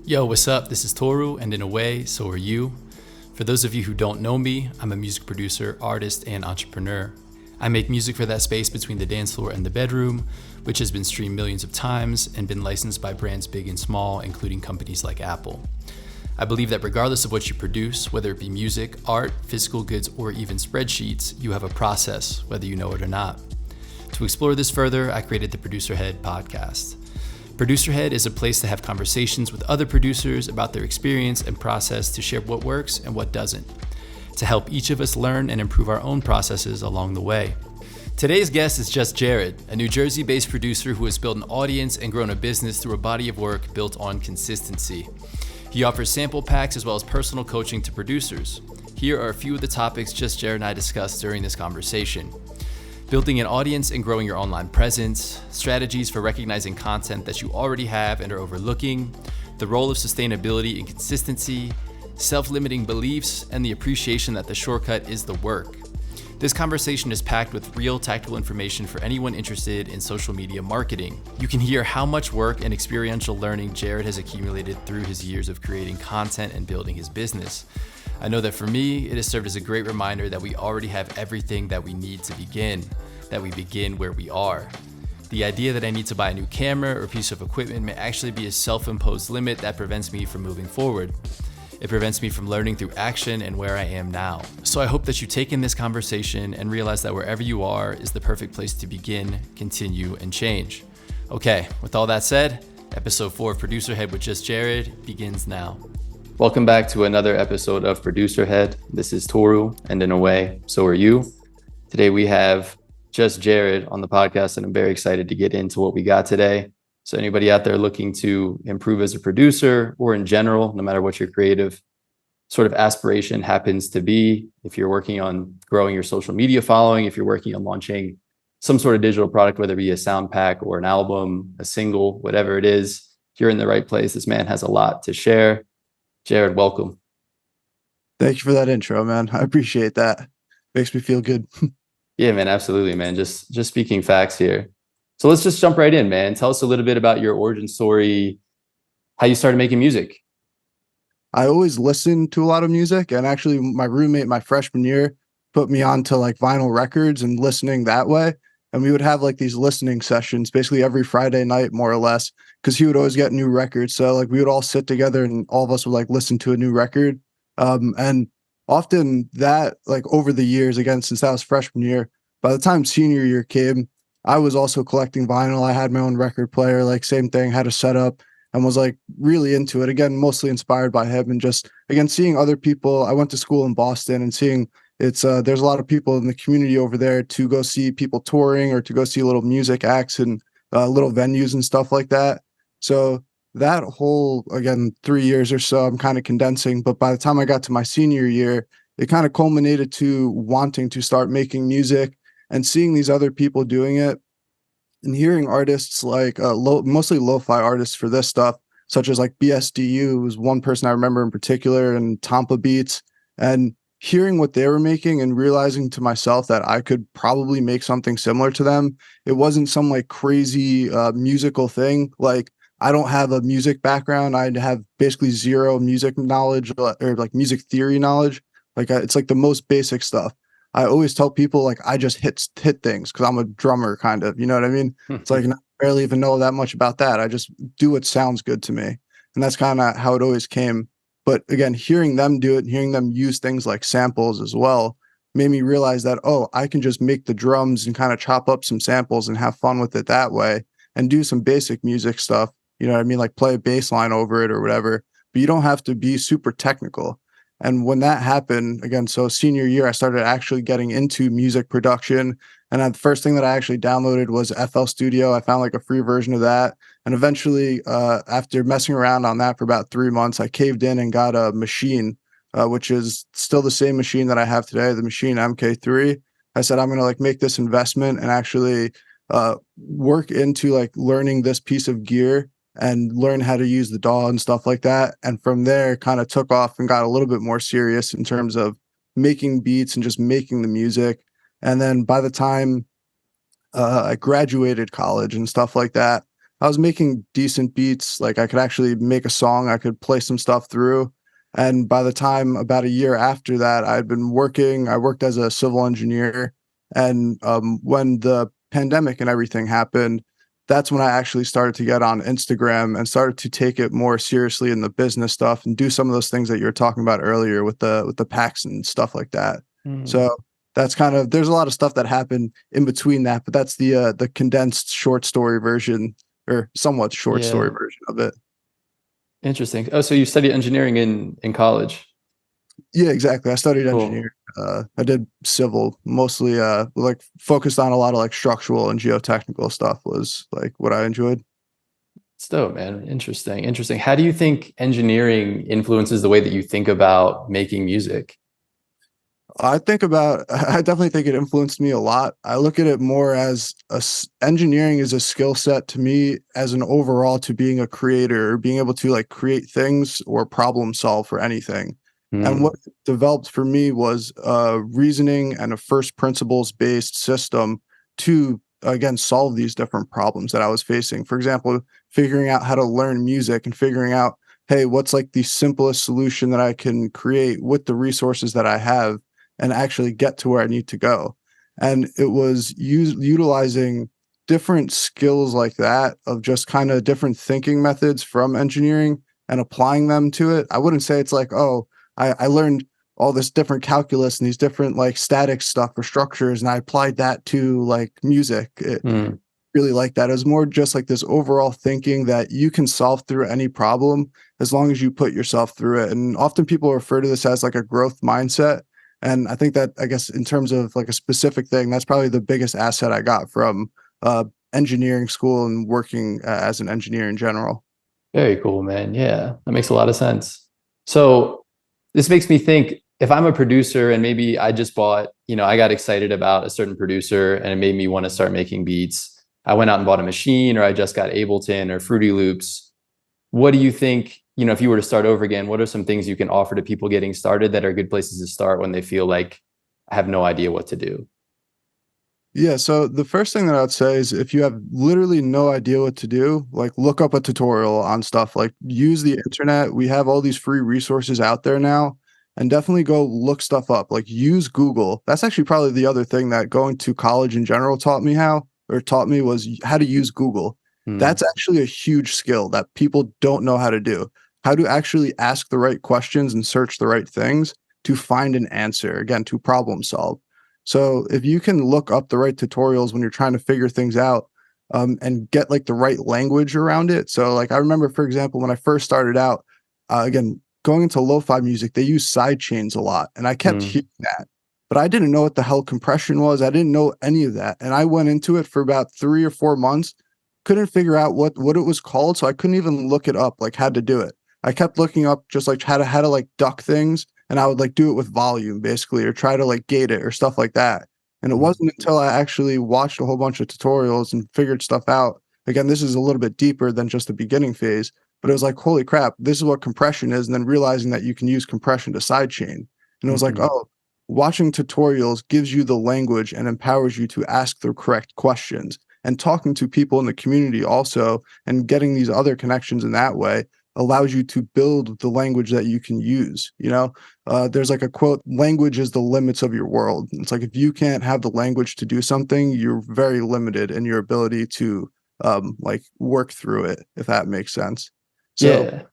Yo, what's up? This is Toru, and in a way, so are you. For those of you who don't know me, I'm a music producer, artist, and entrepreneur. I make music for that space between the dance floor and the bedroom, which has been streamed millions of times and been licensed by brands big and small, including companies like Apple. I believe that regardless of what you produce, whether it be music, art, physical goods, or even spreadsheets, you have a process, whether you know it or not. To explore this further, I created the ProducerHead Podcast. ProducerHead is a place to have conversations with other producers about their experience and process to share what works and what doesn't, to help each of us learn and improve our own processes along the way. Today's guest is JustJared, a New Jersey-based producer who has built an audience and grown a business through a body of work built on consistency. He offers sample packs as well as personal coaching to producers. Here are a few of the topics JustJared and I discussed during this conversation. Building an audience and growing your online presence, strategies for recognizing content that you already have and are overlooking, the role of sustainability and consistency, self-limiting beliefs, and the appreciation that the shortcut is the work. This conversation is packed with real tactical information for anyone interested in social media marketing. You can hear how much work and experiential learning Jared has accumulated through his years of creating content and building his business. I know that for me, it has served as a great reminder that we already have everything that we need to begin, that we begin where we are. The idea that I need to buy a new camera or piece of equipment may actually be a self-imposed limit that prevents me from moving forward. It prevents me from learning through action and where I am now. So I hope that you take in this conversation and realize that wherever you are is the perfect place to begin, continue, and change. Okay, with all that said, episode 4 of ProducerHead with JustJared begins now. Welcome back to another episode of ProducerHead. This is Toru, and in a way, so are you. Today we have JustJared on the podcast, and I'm very excited to get into what we got today. So anybody out there looking to improve as a producer or in general, no matter what your creative sort of aspiration happens to be, if you're working on growing your social media following, if you're working on launching some sort of digital product, whether it be a sound pack or an album, a single, whatever it is, you're in the right place. This man has a lot to share. Jared, welcome. Thank you for that intro, man. I appreciate that. Makes me feel good. Yeah, man, absolutely, man. Just speaking facts here. So let's just jump right in, man. Tell us a little bit about your origin story, how you started making music. I always listened to a lot of music, and actually my roommate my freshman year put me onto like vinyl records and listening that way. And we would have like these listening sessions basically every Friday night, more or less, because he would always get new records. So like we would all sit together and all of us would like listen to a new record. And often that, like over the years, again, since that was freshman year, by the time senior year came, I was also collecting vinyl. I had my own record player, like same thing, had a setup and was like really into it. Again, mostly inspired by him and just, again, seeing other people. I went to school in Boston and seeing there's a lot of people in the community over there to go see people touring or to go see little music acts and little venues and stuff like that. So that whole, again, 3 years or so, I'm kind of condensing. But by the time I got to my senior year, it kind of culminated to wanting to start making music and seeing these other people doing it and hearing artists like mostly lo-fi artists for this stuff, such as like BSDU was one person I remember in particular, and Tampa Beats, and hearing what they were making and realizing to myself that I could probably make something similar to them. It wasn't some like crazy musical thing. Like I don't have a music background. I have basically zero music knowledge or like music theory knowledge. Like it's like the most basic stuff. I always tell people like I just hit things because I'm a drummer kind of, you know what I mean? It's like I barely even know that much about that. I just do what sounds good to me. And that's kind of how it always came. But again, hearing them do it, hearing them use things like samples as well, made me realize that, oh, I can just make the drums and kind of chop up some samples and have fun with it that way and do some basic music stuff. You know what I mean? Like play a bass line over it or whatever, but you don't have to be super technical. And when that happened, again, so senior year, I started actually getting into music production. And the first thing that I actually downloaded was FL Studio. I found like a free version of that. And eventually, after messing around on that for about 3 months, I caved in and got a machine, which is still the same machine that I have today, the Machine MK3. I said, I'm going to like make this investment and actually work into like learning this piece of gear and learn how to use the DAW and stuff like that. And from there kind of took off and got a little bit more serious in terms of making beats and just making the music. And then by the time I graduated college and stuff like that, I was making decent beats. Like I could actually make a song, I could play some stuff through. And by the time about a year after that, I worked as a civil engineer. And when the pandemic and everything happened, that's when I actually started to get on Instagram and started to take it more seriously in the business stuff and do some of those things that you were talking about earlier with the packs and stuff like that. Mm. So that's kind of there's a lot of stuff that happened in between that, but that's the condensed short story version or somewhat short story Yeah. version of it. Interesting. Oh, so you studied engineering in college. Yeah, exactly. I studied Cool. engineering. I did civil, mostly like focused on a lot of like structural and geotechnical stuff was like what I enjoyed. It's dope, man. Interesting. Interesting. How do you think engineering influences the way that you think about making music? I definitely think it influenced me a lot. I look at it more as engineering is a skill set to me as an overall to being a creator, or being able to like create things or problem solve for anything. And Mm. what developed for me was reasoning and a first principles based system to again solve these different problems that I was facing. For example, figuring out how to learn music and figuring out, hey, what's like the simplest solution that I can create with the resources that I have and actually get to where I need to go. And it was utilizing different skills like that of just kind of different thinking methods from engineering and applying them to it. I wouldn't say it's like, oh, I learned all this different calculus and these different like static stuff for structures and I applied that to like music. It Mm. really like that. It was more just like this overall thinking that you can solve through any problem as long as you put yourself through it. And often people refer to this as like a growth mindset. And I think that I guess in terms of like a specific thing, that's probably the biggest asset I got from engineering school and working as an engineer in general. Very cool, man. Yeah, that makes a lot of sense. So this makes me think if I'm a producer and maybe I just bought, I got excited about a certain producer and it made me want to start making beats. I went out and bought a machine or I just got Ableton or Fruity Loops. What do you think, if you were to start over again, what are some things you can offer to people getting started that are good places to start when they feel like I have no idea what to do? Yeah, so the first thing that I would say is if you have literally no idea what to do, like look up a tutorial on stuff, like use the internet. We have all these free resources out there now, and definitely go look stuff up. Like use Google. That's actually probably the other thing that going to college in general taught me was how to use Google. Hmm. That's actually a huge skill that people don't know how to do. How to actually ask the right questions and search the right things to find an answer, again, to problem solve. So if you can look up the right tutorials when you're trying to figure things out, and get like the right language around it. So like I remember, for example, when I first started out, again going into lo-fi music, they use side chains a lot, and I kept Hmm. hearing that, but I didn't know what the hell compression was. I didn't know any of that, and I went into it for about 3 or 4 months, couldn't figure out what it was called, so I couldn't even look it up. Like had to do it. I kept looking up just like how to like duck things and I would like do it with volume basically or try to like gate it or stuff like that. And it wasn't until I actually watched a whole bunch of tutorials and figured stuff out. Again, this is a little bit deeper than just the beginning phase, but it was like, holy crap, this is what compression is. And then realizing that you can use compression to sidechain. And it was like, Hmm. oh, watching tutorials gives you the language and empowers you to ask the correct questions. And talking to people in the community also and getting these other connections in that way allows you to build the language that you can use. There's like a quote, language is the limits of your world. It's like if you can't have the language to do something, you're very limited in your ability to like work through it, if that makes sense. So Yeah.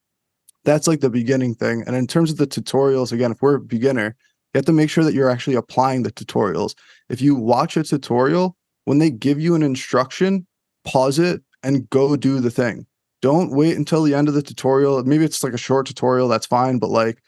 that's like the beginning thing. And in terms of the tutorials, again, if we're a beginner, you have to make sure that you're actually applying the tutorials. If you watch a tutorial, when they give you an instruction, pause it and go do the thing. Don't wait until the end of the tutorial. Maybe it's like a short tutorial, that's fine, but like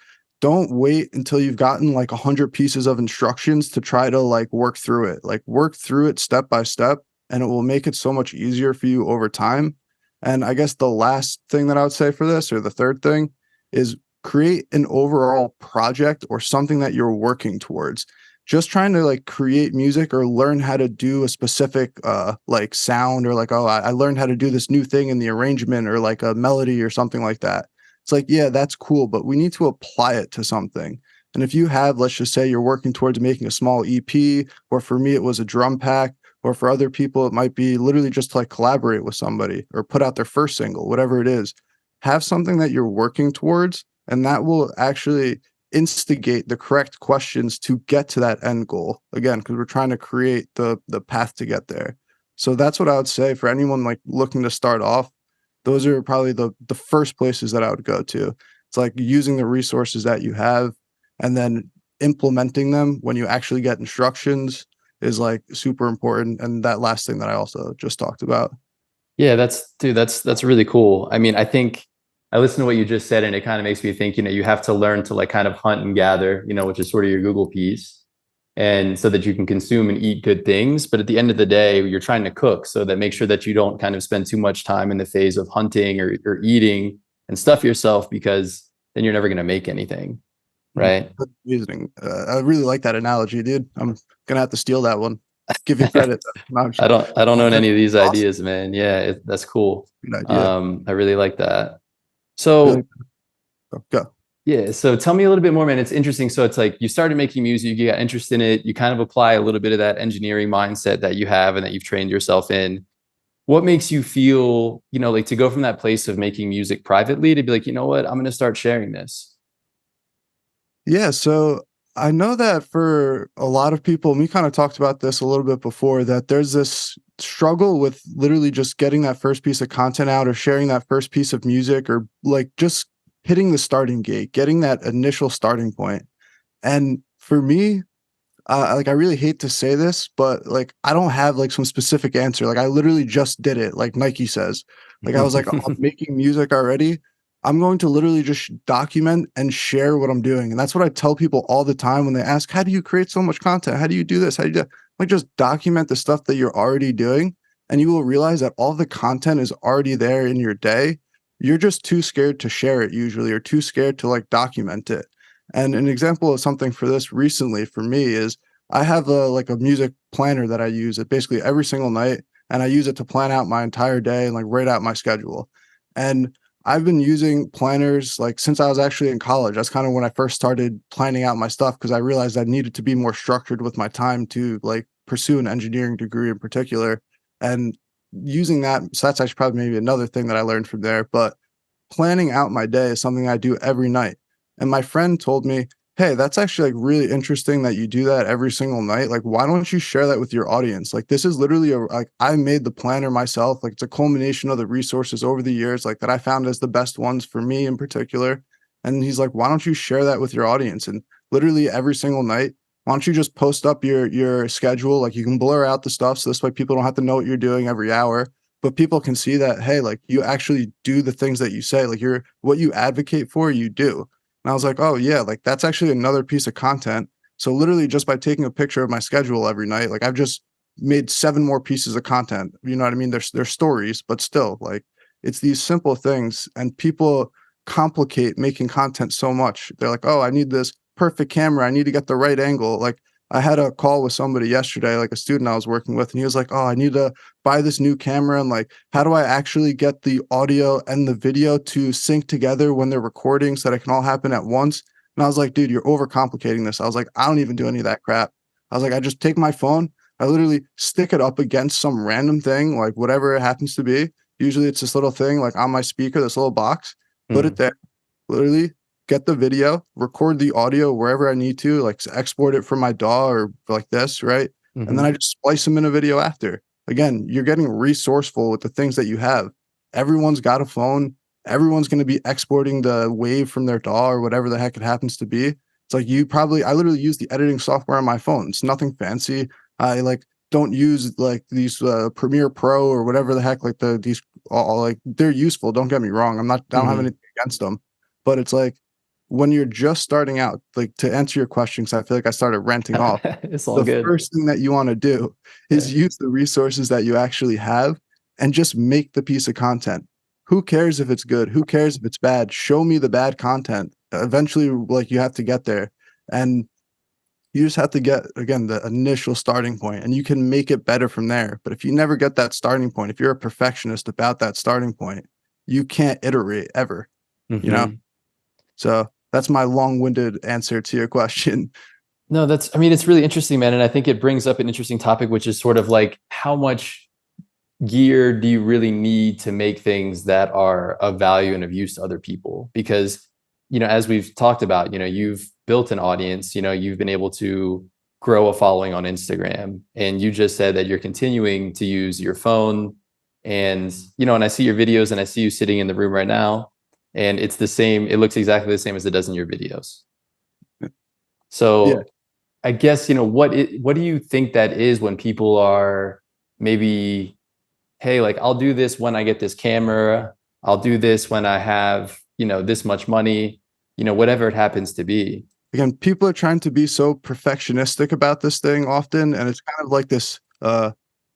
don't wait until you've gotten like 100 pieces of instructions to try to like work through it. Like work through it step by step, and it will make it so much easier for you over time. And I guess the last thing that I would say for this, or the third thing, is create an overall project or something that you're working towards. Just trying to like create music or learn how to do a specific like sound or like, oh, I learned how to do this new thing in the arrangement or like a melody or something like that. It's like, yeah, that's cool, but we need to apply it to something. And if you have, let's just say you're working towards making a small EP, or for me, it was a drum pack, Or for other people, it might be literally just to like collaborate with somebody or put out their first single, whatever it is. Have something that you're working towards, and that will actually instigate the correct questions to get to that end goal. Again, because we're trying to create the path to get there. So that's what I would say for anyone like looking to start off. Those are probably the first places that I would go to. It's like using the resources that you have and then implementing them when you actually get instructions is like super important. And that last thing that I also just talked about. Yeah, that's really cool. I mean, I think I listened to what you just said, and it kind of makes me think, you have to learn to like kind of hunt and gather, which is sort of your Google piece, and so that you can consume and eat good things. But at the end of the day, you're trying to cook, so that make sure that you don't kind of spend too much time in the phase of hunting or eating and stuff yourself, because then you're never going to make anything, right? Amazing. I really like that analogy, dude. I'm gonna have to steal that one. Give you credit. No, I don't own any of these awesome. ideas, man. Yeah, that's cool. Good idea. I really like that. So really, go. yeah, so tell me a little bit more, man. It's interesting. So it's like you started making music, you got interested in it, you kind of apply a little bit of that engineering mindset that you have and that you've trained yourself in. What makes you feel, like to go from that place of making music privately to be like, you know what, I'm going to start sharing this? Yeah, so I know that for a lot of people, and we kind of talked about this a little bit before, that there's this struggle with literally just getting that first piece of content out or sharing that first piece of music or like just hitting the starting gate, getting that initial starting point. And for me, like I really hate to say this, but like I don't have like some specific answer. Like I literally just did it, like Nike says. Like I was like, oh, I'm making music already. I'm going to literally just document and share what I'm doing. And that's what I tell people all the time when they ask, how do you create so much content? How do you do this? How do you do that? Like just document the stuff that you're already doing. And you will realize that all the content is already there in your day. You're just too scared to share it usually, or too scared to like document it. And an example of something for this recently for me is I have a music planner that I use it basically every single night, and I use it to plan out my entire day and like write out my schedule. And I've been using planners like since I was actually in college. That's kind of when I first started planning out my stuff because I realized I needed to be more structured with my time to like pursue an engineering degree in particular. And using that, so that's actually probably maybe another thing that I learned from there. But planning out my day is something I do every night. And my friend told me, hey, that's actually like really interesting that you do that every single night. Like, why don't you share that with your audience? Like, this is literally like I made the planner myself. Like, it's a culmination of the resources over the years, like that I found as the best ones for me in particular. And he's like, why don't you share that with your audience? And literally every single night, why don't you just post up your schedule? Like, you can blur out the stuff so this way people don't have to know what you're doing every hour, but people can see that, hey, like you actually do the things that you say, like you're what you advocate for, you do. And I was like, oh yeah, like that's actually another piece of content. So literally just by taking a picture of my schedule every night, like I've just made 7 more pieces of content. You know what I mean? They're stories, but still like it's these simple things, and people complicate making content so much. They're like, oh, I need this perfect camera. I need to get the right angle. Like I had a call with somebody yesterday, like a student I was working with, and he was like, oh, I need to buy this new camera. And like, how do I actually get the audio and the video to sync together when they're recording so that it can all happen at once? And I was like, dude, you're overcomplicating this. I was like, I don't even do any of that crap. I was like, I just take my phone, I literally stick it up against some random thing, like whatever it happens to be. Usually it's this little thing like on my speaker, this little box, put it there, literally get the video, record the audio wherever I need to, like export it from my DAW or like this, right? And then I just splice them in a video after. Again, you're getting resourceful with the things that you have. Everyone's got a phone. Everyone's going to be exporting the wave from their DAW or whatever the heck it happens to be. It's like I literally use the editing software on my phone. It's nothing fancy. I like don't use like these Premiere Pro or whatever the heck, like these all like they're useful. Don't get me wrong. I don't have anything against them, but it's like, when you're just starting out, like to answer your question, because I feel like I started ranting off, It's all the good. first thing that you want to do is use the resources that you actually have and just make the piece of content. Who cares if it's good? Who cares if it's bad? Show me the bad content. Eventually, like you have to get there. And you just have to get, again, the initial starting point, and you can make it better from there. But if you never get that starting point, if you're a perfectionist about that starting point, you can't iterate ever, you know? So that's my long-winded answer to your question. No, I mean, it's really interesting, man. And I think it brings up an interesting topic, which is sort of like how much gear do you really need to make things that are of value and of use to other people? Because, as we've talked about, you've built an audience, you've been able to grow a following on Instagram. And you just said that you're continuing to use your phone. And, and I see your videos and I see you sitting in the room right now. And it's the same, it looks exactly the same as it does in your videos. Yeah. So I guess, what do you think that is when people are maybe, hey, like I'll do this when I get this camera, I'll do this when I have, this much money, whatever it happens to be. Again, people are trying to be so perfectionistic about this thing often, and it's kind of like this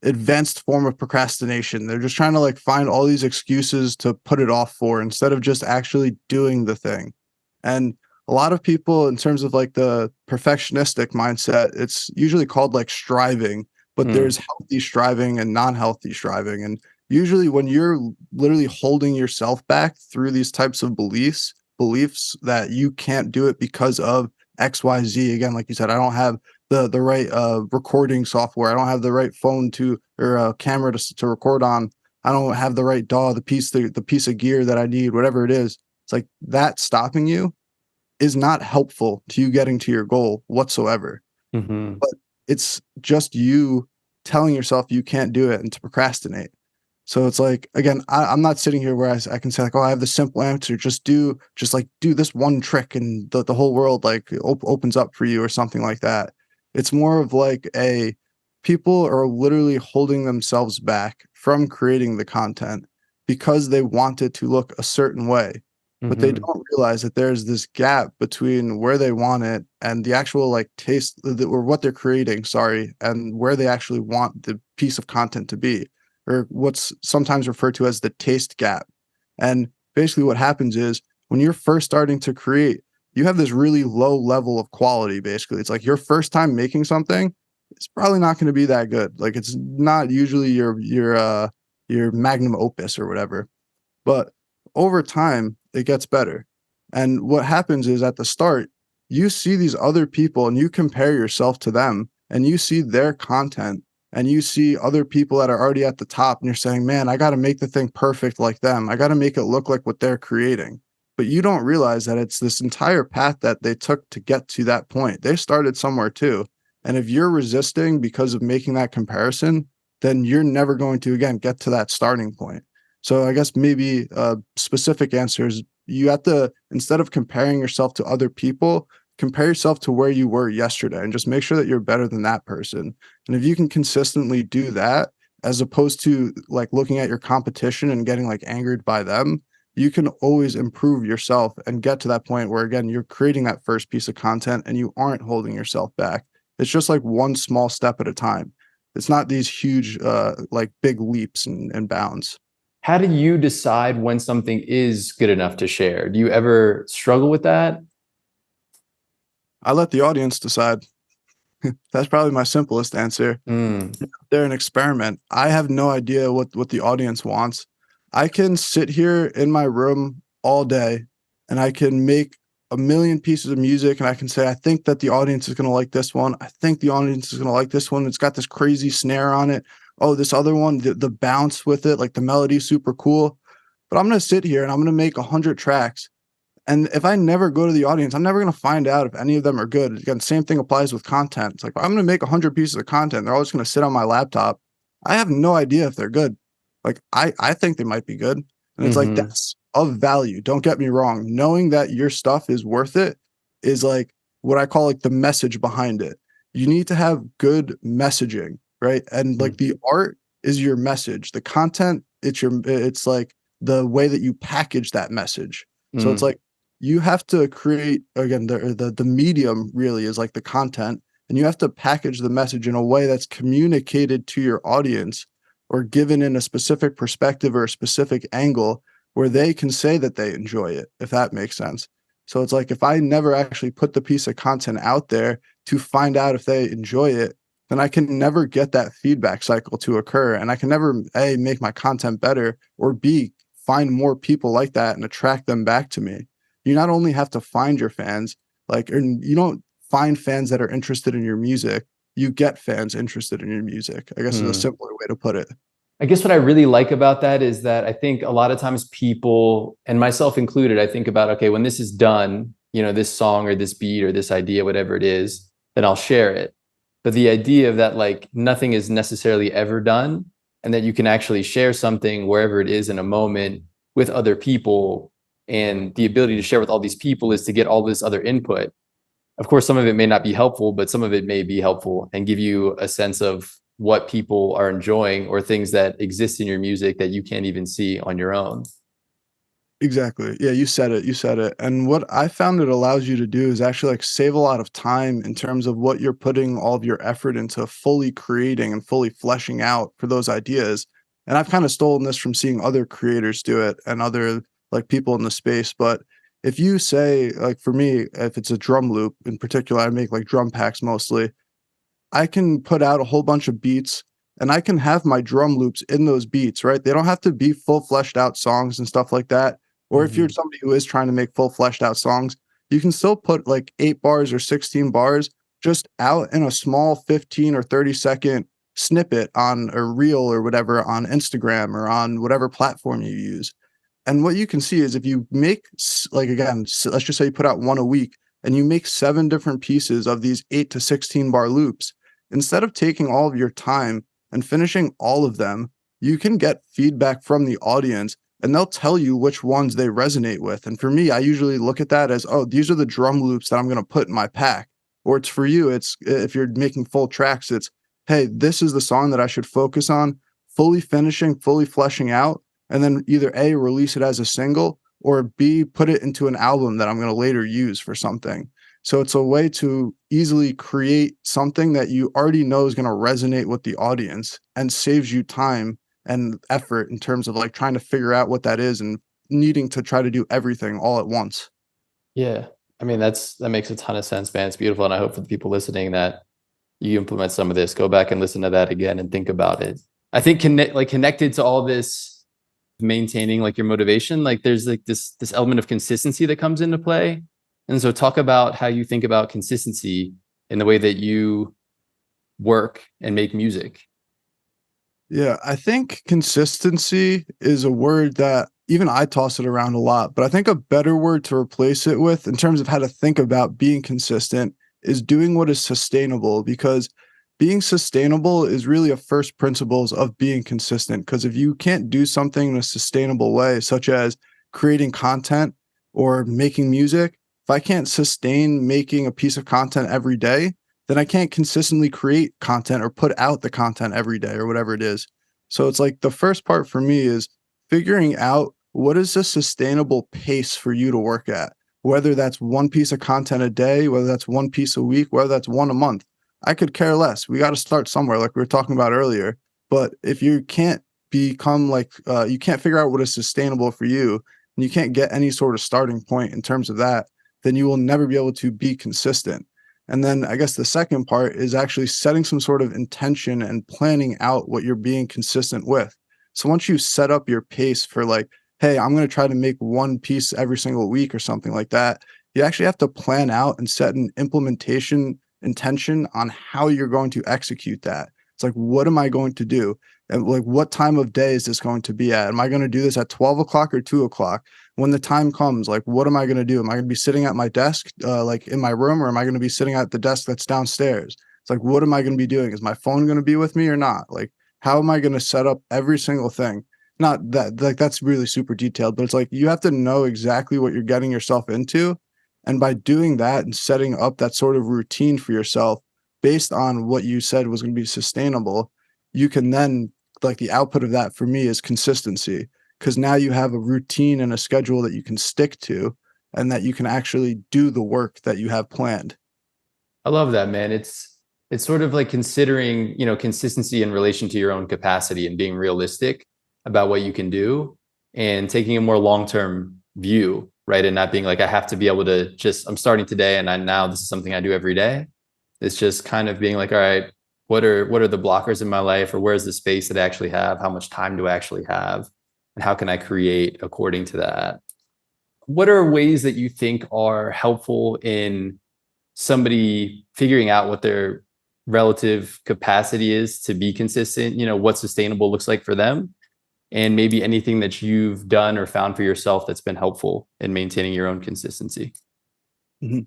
advanced form of procrastination. They're just trying to like find all these excuses to put it off for instead of just actually doing the thing. And a lot of people, in terms of like the perfectionistic mindset, it's usually called like striving, but there's healthy striving and non-healthy striving. And usually when you're literally holding yourself back through these types of beliefs that you can't do it because of XYZ. Again, like you said, I don't have the right recording software. I don't have the right phone or camera to record on. I don't have the right DAW, the piece of gear that I need, whatever it is. It's like that stopping you is not helpful to you getting to your goal whatsoever. Mm-hmm. But it's just you telling yourself you can't do it and to procrastinate. So it's like, again, I'm not sitting here where I can say like, oh, I have the simple answer. Just do this one trick and the whole world like opens up for you or something like that. It's more of like people are literally holding themselves back from creating the content because they want it to look a certain way, but they don't realize that there's this gap between where they want it and the actual like taste or what they're creating, sorry, and where they actually want the piece of content to be, or what's sometimes referred to as the taste gap. And basically what happens is when you're first starting to create, you have this really low level of quality. Basically, it's like your first time making something, it's probably not going to be that good. Like it's not usually your magnum opus or whatever. But over time, it gets better. And what happens is at the start, you see these other people and you compare yourself to them and you see their content and you see other people that are already at the top and you're saying, man, I got to make the thing perfect like them. I got to make it look like what they're creating. But you don't realize that it's this entire path that they took to get to that point. They started somewhere too. And if you're resisting because of making that comparison, then you're never going to, again, get to that starting point. So I guess maybe specific answers, you have to, instead of comparing yourself to other people, compare yourself to where you were yesterday and just make sure that you're better than that person. And if you can consistently do that, as opposed to like looking at your competition and getting like angered by them, you can always improve yourself and get to that point where, again, you're creating that first piece of content and you aren't holding yourself back. It's just like one small step at a time. It's not these huge, like big leaps and bounds. How do you decide when something is good enough to share? Do you ever struggle with that? I let the audience decide. That's probably my simplest answer. They're an experiment. I have no idea what the audience wants. I can sit here in my room all day and I can make a million pieces of music and I can say, I think that the audience is going to like this one. I think the audience is going to like this one. It's got this crazy snare on it. Oh, this other one, the bounce with it, like the melody, super cool. But I'm going to sit here and I'm going to make 100 tracks. And if I never go to the audience, I'm never going to find out if any of them are good. Again, same thing applies with content. It's like, I'm going to make 100 pieces of content. They're all just going to sit on my laptop. I have no idea if they're good. Like, I think they might be good. And it's like, that's of value. Don't get me wrong. Knowing that your stuff is worth it is like what I call like the message behind it. You need to have good messaging, right? And like the art is your message. The content, it's like the way that you package that message. So it's like, you have to create, again, the medium really is like the content, and you have to package the message in a way that's communicated to your audience or given in a specific perspective or a specific angle where they can say that they enjoy it, if that makes sense. So it's like, if I never actually put the piece of content out there to find out if they enjoy it, then I can never get that feedback cycle to occur. And I can never, A, make my content better, or B, find more people like that and attract them back to me. You not only have to find your fans, like, and you don't find fans that are interested in your music, you get fans interested in your music, I guess is a simpler way to put it. I guess what I really like about that is that I think a lot of times people, and myself included, I think about, okay, when this is done, this song or this beat or this idea, whatever it is, then I'll share it. But the idea of that, like, nothing is necessarily ever done, and that you can actually share something wherever it is in a moment with other people, and the ability to share with all these people is to get all this other input. Of course, some of it may not be helpful, but some of it may be helpful and give you a sense of what people are enjoying or things that exist in your music that you can't even see on your own. Exactly. Yeah, you said it. You said it. And what I found it allows you to do is actually like save a lot of time in terms of what you're putting all of your effort into fully creating and fully fleshing out for those ideas. And I've kind of stolen this from seeing other creators do it and other like people in the space. But if you say, like for me, if it's a drum loop in particular, I make like drum packs mostly. I can put out a whole bunch of beats and I can have my drum loops in those beats, right? They don't have to be full fleshed out songs and stuff like that. Or if you're somebody who is trying to make full fleshed out songs, you can still put like 8 bars or 16 bars just out in a small 15 or 30-second snippet on a reel or whatever on Instagram or on whatever platform you use. And what you can see is if you make, like, again, let's just say you put out one a week and you make 7 different pieces of these 8 to 16 bar loops, instead of taking all of your time and finishing all of them, you can get feedback from the audience and they'll tell you which ones they resonate with. And for me, I usually look at that as, oh, these are the drum loops that I'm going to put in my pack. Or it's for you, it's if you're making full tracks, it's, hey, this is the song that I should focus on fully finishing, fully fleshing out, and then either A, release it as a single, or B, put it into an album that I'm going to later use for something. So it's a way to easily create something that you already know is going to resonate with the audience and saves you time and effort in terms of like trying to figure out what that is and needing to try to do everything all at once. Yeah. I mean, that makes a ton of sense, man. It's beautiful. And I hope for the people listening that you implement some of this, go back and listen to that again and think about it. I think connected to all this, maintaining like your motivation, like there's like this element of consistency that comes into play. And so talk about how you think about consistency in the way that you work and make music. Yeah, I think consistency is a word that even I toss it around a lot, but I think a better word to replace it with in terms of how to think about being consistent is doing what is sustainable, because being sustainable is really a first principles of being consistent. Because if you can't do something in a sustainable way, such as creating content or making music, if I can't sustain making a piece of content every day, then I can't consistently create content or put out the content every day or whatever it is. So it's like the first part for me is figuring out what is a sustainable pace for you to work at, whether that's one piece of content a day, whether that's one piece a week, whether that's one a month. I could care less. We got to start somewhere, like we were talking about earlier. But if you can't become like, you can't figure out what is sustainable for you, and you can't get any sort of starting point in terms of that, then you will never be able to be consistent. And then I guess the second part is actually setting some sort of intention and planning out what you're being consistent with. So once you set up your pace for like, hey, I'm going to try to make one piece every single week or something like that, you actually have to plan out and set an implementation intention on how you're going to execute that. It's like, what am I going to do? And like, what time of day is this going to be at? Am I going to do this at 12 o'clock or 2 o'clock? When the time comes, like, what am I going to do? Am I going to be sitting at my desk, like in my room, or am I going to be sitting at the desk that's downstairs? It's like, what am I going to be doing? Is my phone going to be with me or not? Like, how am I going to set up every single thing? Not that, like, that's really super detailed, but it's like, you have to know exactly what you're getting yourself into. And by doing that and setting up that sort of routine for yourself based on what you said was going to be sustainable, you can then, like, the output of that for me is consistency. Because now you have a routine and a schedule that you can stick to and that you can actually do the work that you have planned. I love that, man. It's sort of like considering, consistency in relation to your own capacity and being realistic about what you can do and taking a more long-term view, right? And not being like, I have to be able to I'm starting today and now this is something I do every day. It's just kind of being like, all right, what are the blockers in my life, or where's the space that I actually have? How much time do I actually have? And how can I create according to that? What are ways that you think are helpful in somebody figuring out what their relative capacity is to be consistent, what sustainable looks like for them, and maybe anything that you've done or found for yourself that's been helpful in maintaining your own consistency. Mhm.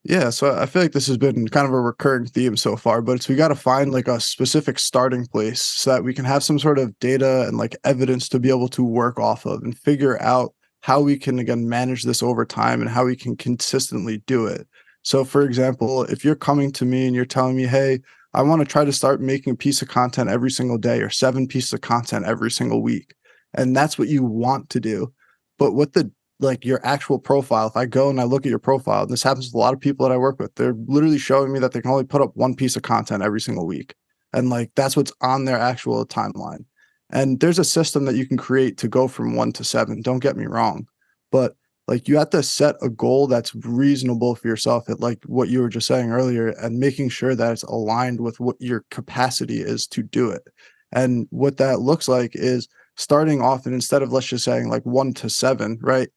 Yeah, so I feel like this has been kind of a recurring theme so far, but we got to find like a specific starting place so that we can have some sort of data and like evidence to be able to work off of and figure out how we can again manage this over time and how we can consistently do it. So for example, if you're coming to me and you're telling me, "Hey, I want to try to start making a piece of content every single day or 7 pieces of content every single week." And that's what you want to do. But what the like your actual profile, if I go and I look at your profile, and this happens with a lot of people that I work with, they're literally showing me that they can only put up 1 piece of content every single week. And like that's what's on their actual timeline. And there's a system that you can create to go from 1 to 7. Don't get me wrong. But like you have to set a goal that's reasonable for yourself at like what you were just saying earlier and making sure that it's aligned with what your capacity is to do it. And what that looks like is starting off and instead of let's just saying like 1 to 7, right?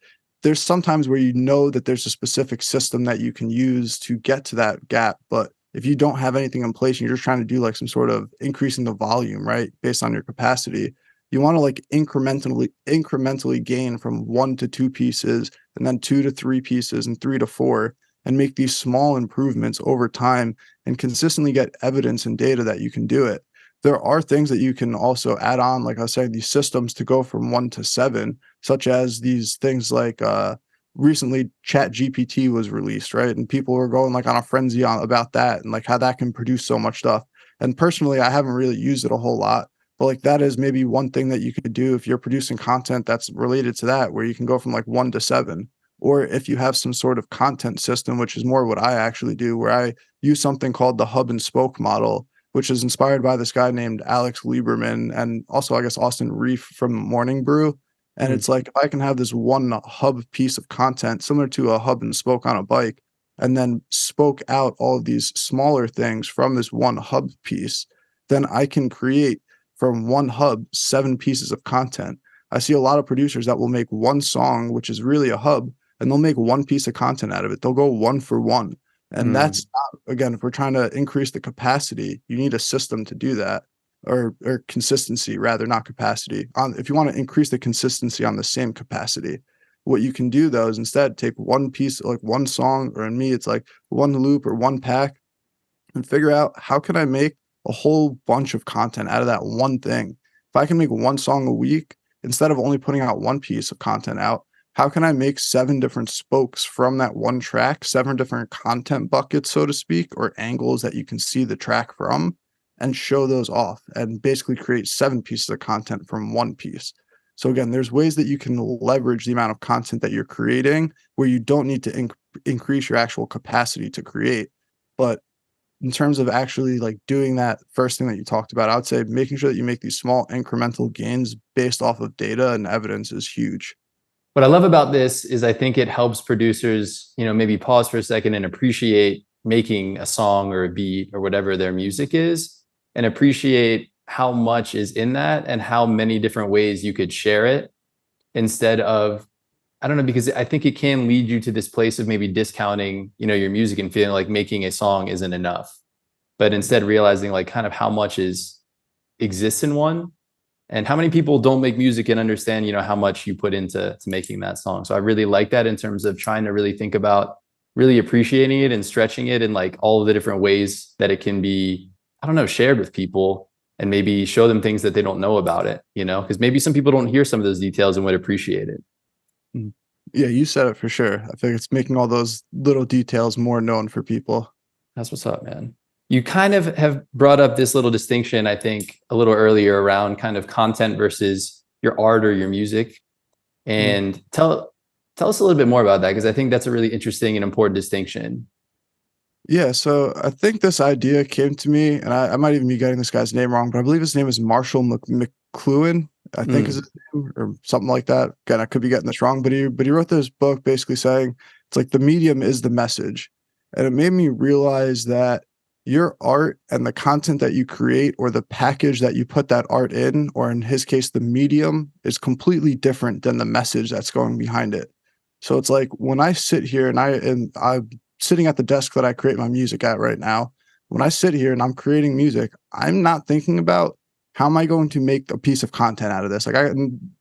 There's sometimes where you know that there's a specific system that you can use to get to that gap. But if you don't have anything in place and you're just trying to do like some sort of increasing the volume, right, based on your capacity, you want to like incrementally gain from 1 to 2 pieces and then 2 to 3 pieces and 3 to 4 and make these small improvements over time and consistently get evidence and data that you can do it. There are things that you can also add on, like I was saying, these systems to go from 1 to 7, such as these things like recently Chat GPT was released, right? And people were going like on a frenzy about that and like how that can produce so much stuff. And personally, I haven't really used it a whole lot, but like that is maybe one thing that you could do if you're producing content that's related to that, where you can go from like 1 to 7. Or if you have some sort of content system, which is more what I actually do, where I use something called the hub and spoke model, which is inspired by this guy named Alex Lieberman and also, I guess, Austin Reef from Morning Brew. And it's like if I can have this one hub piece of content similar to a hub and spoke on a bike, and then spoke out all of these smaller things from this one hub piece, then I can create from one hub 7 pieces of content. I see a lot of producers that will make one song, which is really a hub, and they'll make 1 piece of content out of it. They'll go 1 for 1. And that's not, again, if we're trying to increase the capacity, you need a system to do that, or consistency rather, not capacity. If you want to increase the consistency on the same capacity, what you can do though is instead take 1 piece, like one song, or in me, it's like one loop or one pack, and figure out how can I make a whole bunch of content out of that one thing. If I can make one song a week, instead of only putting out 1 piece of content out, how can I make 7 different spokes from that one track, 7 different content buckets, so to speak, or angles that you can see the track from, and show those off and basically create 7 pieces of content from 1 piece. So again, there's ways that you can leverage the amount of content that you're creating where you don't need to increase your actual capacity to create. But in terms of actually like doing that first thing that you talked about, I would say making sure that you make these small incremental gains based off of data and evidence is huge. What I love about this is I think it helps producers, maybe pause for a second and appreciate making a song or a beat or whatever their music is, and appreciate how much is in that and how many different ways you could share it instead of, I don't know, because I think it can lead you to this place of maybe discounting, your music and feeling like making a song isn't enough, but instead realizing like kind of how much exists in one. And how many people don't make music and understand, how much you put into making that song. So I really like that in terms of trying to really think about really appreciating it and stretching it in like all of the different ways that it can be, I don't know, shared with people and maybe show them things that they don't know about it, because maybe some people don't hear some of those details and would appreciate it. Yeah, you said it for sure. I think it's making all those little details more known for people. That's what's up, man. You kind of have brought up this little distinction, I think, a little earlier around kind of content versus your art or your music. And tell us a little bit more about that, because I think that's a really interesting and important distinction. Yeah, so I think this idea came to me, and I might even be getting this guy's name wrong, but I believe his name is Marshall McLuhan, I think is his name, or something like that. Again, I could be getting this wrong, but he wrote this book basically saying it's like the medium is the message. And it made me realize that your art and the content that you create or the package that you put that art in, or in his case, the medium, is completely different than the message that's going behind it. So it's like when I sit here and I sitting at the desk that I create my music at right now, when I sit here and I'm creating music, I'm not thinking about how am I going to make a piece of content out of this? Like,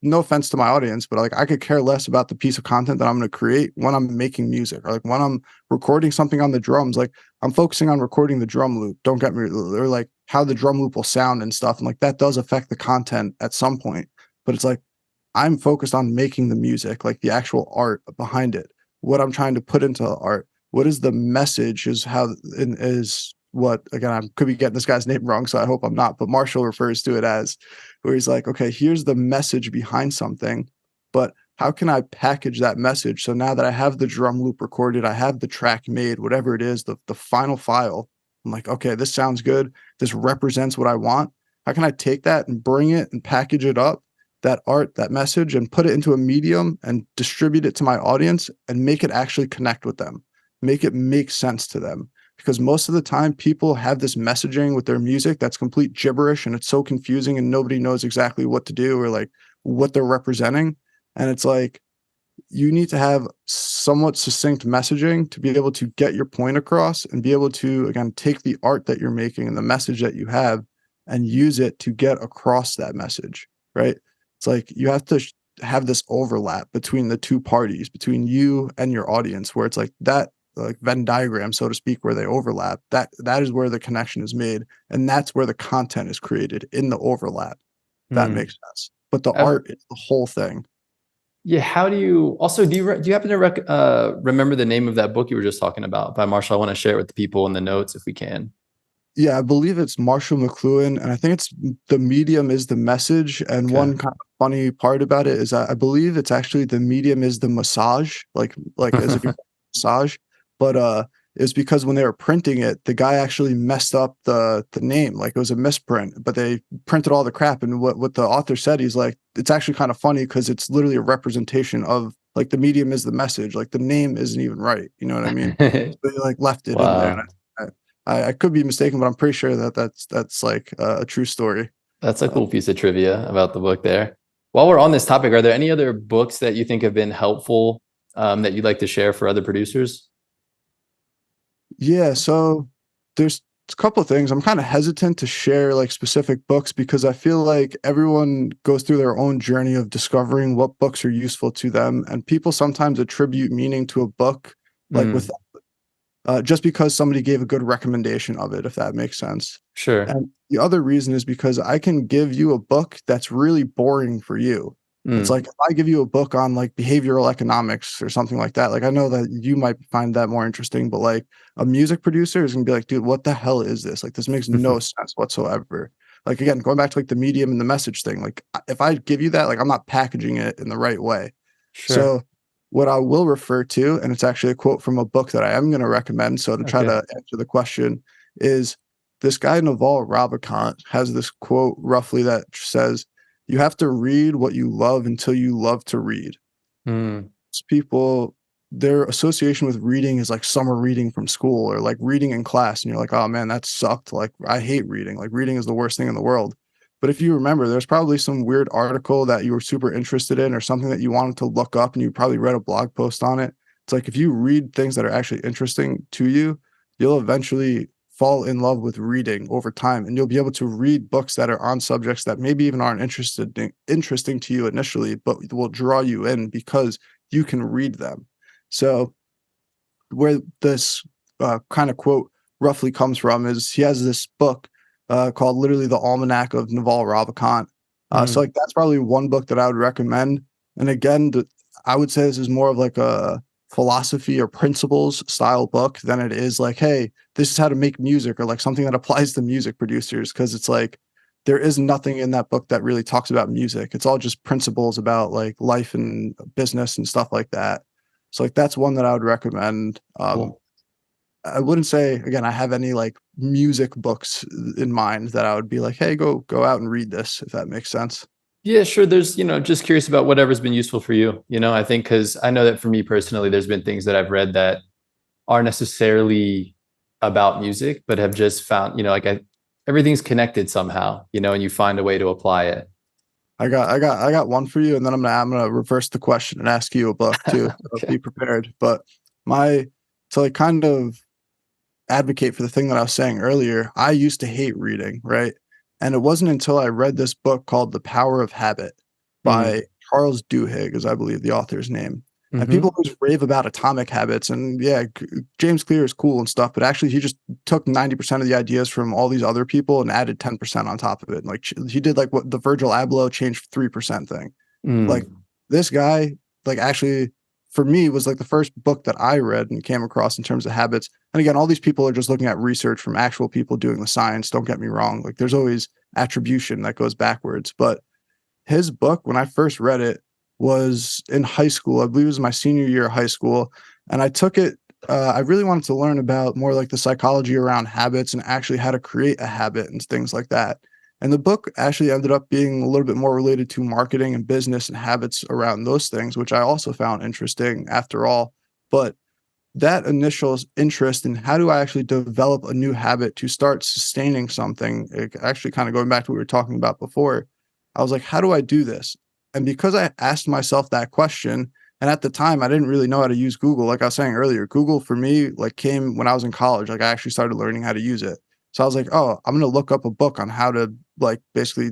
no offense to my audience, but like I could care less about the piece of content that I'm going to create when I'm making music, or like when I'm recording something on the drums. Like, I'm focusing on recording the drum loop. Don't get me, or like how the drum loop will sound and stuff. And like that does affect the content at some point. But it's like I'm focused on making the music, like the actual art behind it, what I'm trying to put into the art. What is the message? Is how is what, again, I could be getting this guy's name wrong, so I hope I'm not, but Marshall refers to it as, where he's like, okay, here's the message behind something, but how can I package that message? So now that I have the drum loop recorded, I have the track made, whatever it is, the final file, I'm like, okay, this sounds good. This represents what I want. How can I take that and bring it and package it up, that art, that message, and put it into a medium and distribute it to my audience and make it actually connect with them, make it make sense to them? Because most of the time people have this messaging with their music that's complete gibberish, and it's so confusing and nobody knows exactly what to do or like what they're representing. And it's like, you need to have somewhat succinct messaging to be able to get your point across and be able to, again, take the art that you're making and the message that you have and use it to get across that message, right? It's like you have to have this overlap between the two parties, between you and your audience, where it's like that, like Venn diagram, so to speak, where they overlap, that is where the connection is made, and that's where the content is created, in the overlap. That makes sense. But the art is the whole thing. Yeah. How do you also, do you happen to remember the name of that book you were just talking about by Marshall? I want to share it with the people in the notes if we can. Yeah, I believe it's Marshall McLuhan, and I think it's The Medium is the Message. And one kind of funny part about it is I believe it's actually The Medium is the Massage, like as if you massage. But it's because when they were printing it, the guy actually messed up the name, like it was a misprint, but they printed all the crap. And what the author said, he's like, it's actually kind of funny because it's literally a representation of like the medium is the message, like the name isn't even right. You know what I mean? So they like left it in there. And I could be mistaken, but I'm pretty sure that's like a true story. That's a cool piece of trivia about the book there. While we're on this topic, are there any other books that you think have been helpful that you'd like to share for other producers? Yeah, so there's a couple of things. I'm kind of hesitant to share like specific books because I feel like everyone goes through their own journey of discovering what books are useful to them, and people sometimes attribute meaning to a book like with just because somebody gave a good recommendation of it, if that makes sense. Sure. And the other reason is because I can give you a book that's really boring for you. It's like if I give you a book on like behavioral economics or something like that, like I know that you might find that more interesting, but like a music producer is gonna be like, dude, what the hell is this? Like, this makes no sense whatsoever. Like, again, going back to like the medium and the message thing, like if I give you that, like I'm not packaging it in the right way. Sure. So what I will refer to, and it's actually a quote from a book that I am going to recommend, so to try to answer the question, is this guy Naval Ravikant has this quote roughly that says, you have to read what you love until you love to read. People, their association with reading is like summer reading from school or like reading in class. And you're like, oh man, that sucked. Like, I hate reading. Like, reading is the worst thing in the world. But if you remember, there's probably some weird article that you were super interested in or something that you wanted to look up and you probably read a blog post on it. It's like, if you read things that are actually interesting to you, you'll eventually fall in love with reading over time, and you'll be able to read books that are on subjects that maybe even aren't interesting to you initially, but will draw you in because you can read them. So where this kind of quote roughly comes from is he has this book called literally The Almanac of Naval Ravikant. So like that's probably one book that I would recommend. And again, I would say this is more of like a philosophy or principles style book than it is like, hey, this is how to make music, or like something that applies to music producers, because it's like there is nothing in that book that really talks about music. It's all just principles about like life and business and stuff like that. So like that's one that I would recommend. Cool. I wouldn't say, again, I have any like music books in mind that I would be like, hey, go out and read this, if that makes sense. Yeah, sure. There's, just curious about whatever's been useful for you. I think because I know that for me personally, there's been things that I've read that aren't necessarily about music, but have just found, everything's connected somehow, and you find a way to apply it. I got one for you, and then I'm gonna reverse the question and ask you a book too. So be prepared. But my to like kind of advocate for the thing that I was saying earlier, I used to hate reading, right? And it wasn't until I read this book called The Power of Habit by Charles Duhigg, as I believe the author's name. And people always rave about atomic habits, and yeah, James Clear is cool and stuff, but actually he just took 90% of the ideas from all these other people and added 10% on top of it. Like he did like what the Virgil Abloh changed 3% thing. Like this guy, like actually for me was like the first book that I read and came across in terms of habits. And again, all these people are just looking at research from actual people doing the science. Don't get me wrong. Like there's always attribution that goes backwards, but his book, when I first read it, was in high school. I believe it was my senior year of high school. And I took it, I really wanted to learn about more like the psychology around habits and actually how to create a habit and things like that. And the book actually ended up being a little bit more related to marketing and business and habits around those things, which I also found interesting after all. But that initial interest in how do I actually develop a new habit to start sustaining something, actually kind of going back to what we were talking about before, I was like, how do I do this? And because I asked myself that question, and at the time I didn't really know how to use Google, like I was saying earlier, Google for me like came when I was in college. Like I actually started learning how to use it. So I was like, oh, I'm going to look up a book on how to like basically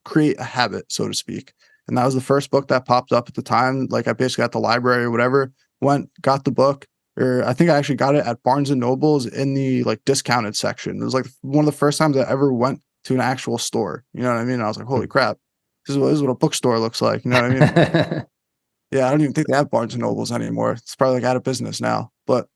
create a habit, so to speak. And that was the first book that popped up at the time. Like I basically at the library or whatever, went, got the book, or I think I actually got it at Barnes and Nobles in the like discounted section. It was like one of the first times I ever went to an actual store. You know what I mean? And I was like, holy crap, this is what a bookstore looks like. You know what I mean? Yeah, I don't even think they have Barnes and Nobles anymore. It's probably like out of business now. But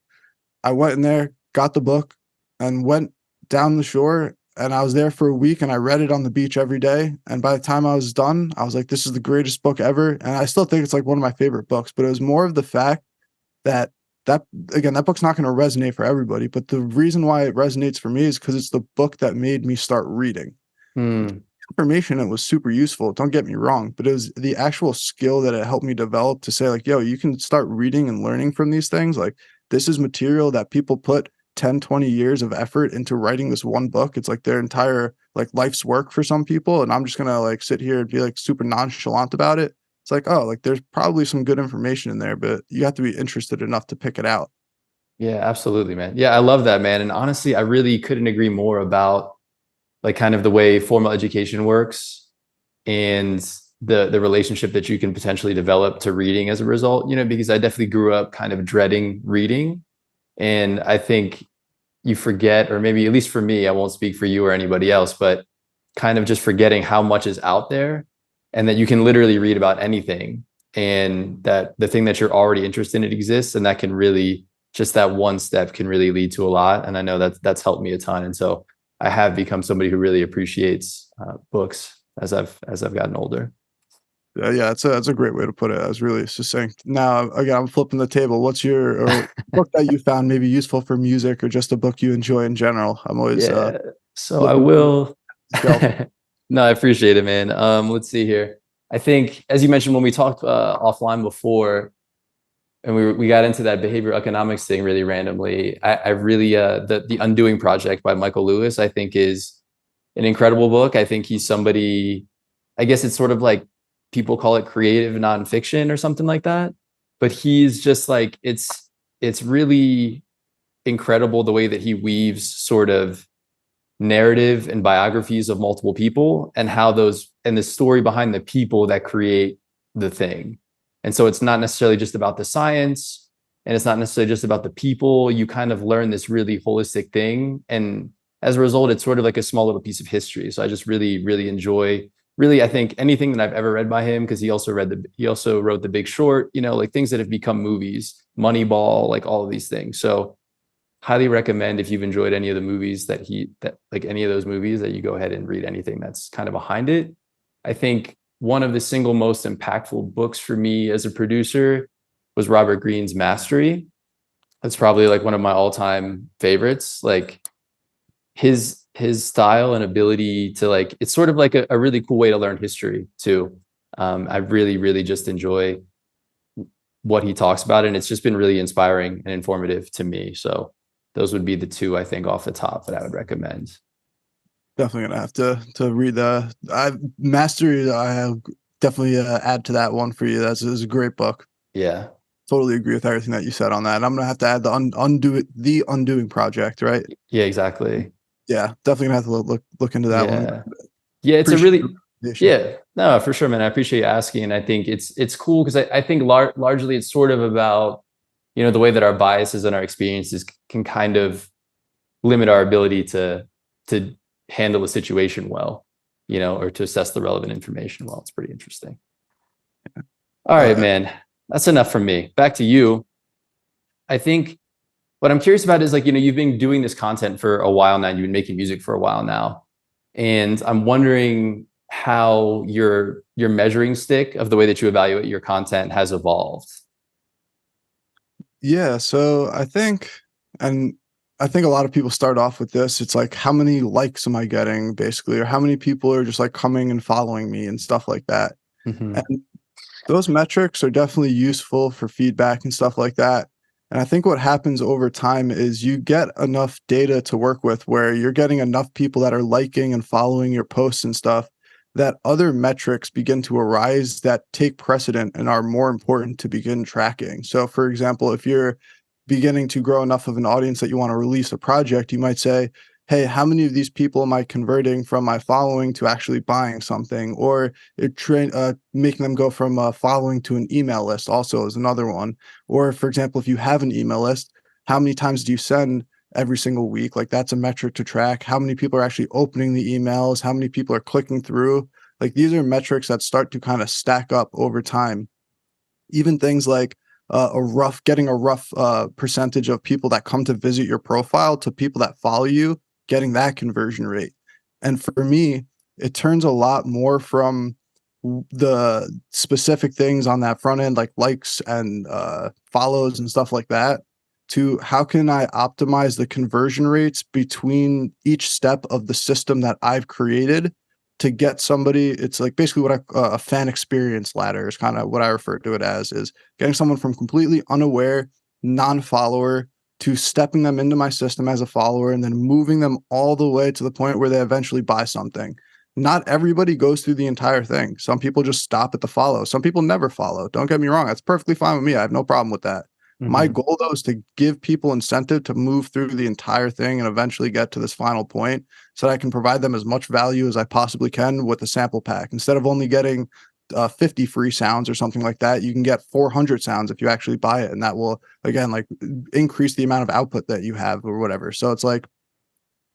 I went in there, got the book, and went down the shore. And I was there for a week and I read it on the beach every day. And by the time I was done, I was like, this is the greatest book ever. And I still think it's like one of my favorite books, but it was more of the fact that again, that book's not going to resonate for everybody. But the reason why it resonates for me is because it's the book that made me start reading. Information, it was super useful, don't get me wrong, but it was the actual skill that it helped me develop to say like, yo, you can start reading and learning from these things. Like this is material that people put 10, 20 years of effort into writing this one book. It's like their entire like life's work for some people. And I'm just going to like sit here and be like super nonchalant about it. It's like, oh, like there's probably some good information in there, but you have to be interested enough to pick it out. Yeah, absolutely, man. Yeah, I love that, man. And honestly, I really couldn't agree more about like kind of the way formal education works and the relationship that you can potentially develop to reading as a result, you know, because I definitely grew up kind of dreading reading. And I think you forget, or maybe at least for me, I won't speak for you or anybody else, but kind of just forgetting how much is out there and that you can literally read about anything and that the thing that you're already interested in, it exists. And that can really, just that one step can really lead to a lot. And I know that's helped me a ton. And so I have become somebody who really appreciates books as I've gotten older. Yeah, that's a great way to put it. I was really succinct. Now, again, I'm flipping the table. What's your book that you found maybe useful for music or just a book you enjoy in general? I'm always so I will. No, I appreciate it, man. Let's see here. I think, as you mentioned when we talked offline before, and we got into that behavioral economics thing really randomly. I really the Undoing Project by Michael Lewis, I think, is an incredible book. I think he's somebody, I guess it's sort of like people call it creative nonfiction or something like that. But he's just like, it's really incredible the way that he weaves sort of narrative and biographies of multiple people and how those, and the story behind the people that create the thing. And so it's not necessarily just about the science and it's not necessarily just about the people. You kind of learn this really holistic thing. And as a result, it's sort of like a small little piece of history. So I just really, really enjoy, I think anything that I've ever read by him, because he also wrote The Big Short, you know, like things that have become movies, Moneyball, like all of these things. So highly recommend, if you've enjoyed any of the movies that like any of those movies, that you go ahead and read anything that's kind of behind it. I think one of the single most impactful books for me as a producer was Robert Greene's Mastery. That's probably like one of my all-time favorites. Like his style and ability to like, it's sort of like a really cool way to learn history too. I really, really just enjoy what he talks about, and it's just been really inspiring and informative to me. So those would be the two, I think, off the top that I would recommend. Definitely gonna have to read the Mastery. I have definitely add to that one for you. That's a great book. Yeah. totally agree with everything that you said on that. And I'm gonna have to add the undoing project, right? Yeah, exactly. Yeah, definitely gonna have to look into that one. Yeah, it's Appreciate a the really, recommendation. no, for sure, man. I appreciate you asking. And I think it's cool because I think largely it's sort of about, the way that our biases and our experiences can kind of limit our ability to handle a situation well, or to assess the relevant information well. It's pretty interesting. All right, man. That's enough from me. Back to you. I think what I'm curious about is like, you've been doing this content for a while now. You've been making music for a while now. And I'm wondering how your measuring stick of the way that you evaluate your content has evolved. Yeah, so I think a lot of people start off with this. It's like, how many likes am I getting, basically, or how many people are just like coming and following me and stuff like that. Mm-hmm. And those metrics are definitely useful for feedback and stuff like that. And I think what happens over time is you get enough data to work with where you're getting enough people that are liking and following your posts and stuff, that other metrics begin to arise that take precedent and are more important to begin tracking. So, for example, if you're beginning to grow enough of an audience that you want to release a project, you might say, hey, how many of these people am I converting from my following to actually buying something? Or making them go from following to an email list also is another one. Or, for example, if you have an email list, how many times do you send every single week? Like, that's a metric to track. How many people are actually opening the emails? How many people are clicking through? Like, these are metrics that start to kind of stack up over time. Even things like getting a rough percentage of people that come to visit your profile to people that follow you, getting that conversion rate. And for me, it turns a lot more from the specific things on that front end, like likes and follows and stuff like that, to how can I optimize the conversion rates between each step of the system that I've created to get somebody. It's like basically what a fan experience ladder is kind of what I refer to it as, is getting someone from completely unaware, non-follower, to stepping them into my system as a follower and then moving them all the way to the point where they eventually buy something. Not everybody goes through the entire thing. Some people just stop at the follow. Some people never follow. Don't get me wrong. That's perfectly fine with me. I have no problem with that. Mm-hmm. My goal, though, is to give people incentive to move through the entire thing and eventually get to this final point so that I can provide them as much value as I possibly can with a sample pack. Instead of only getting 50 free sounds or something like that, you can get 400 sounds if you actually buy it. And that will, again, like increase the amount of output that you have or whatever. So it's like,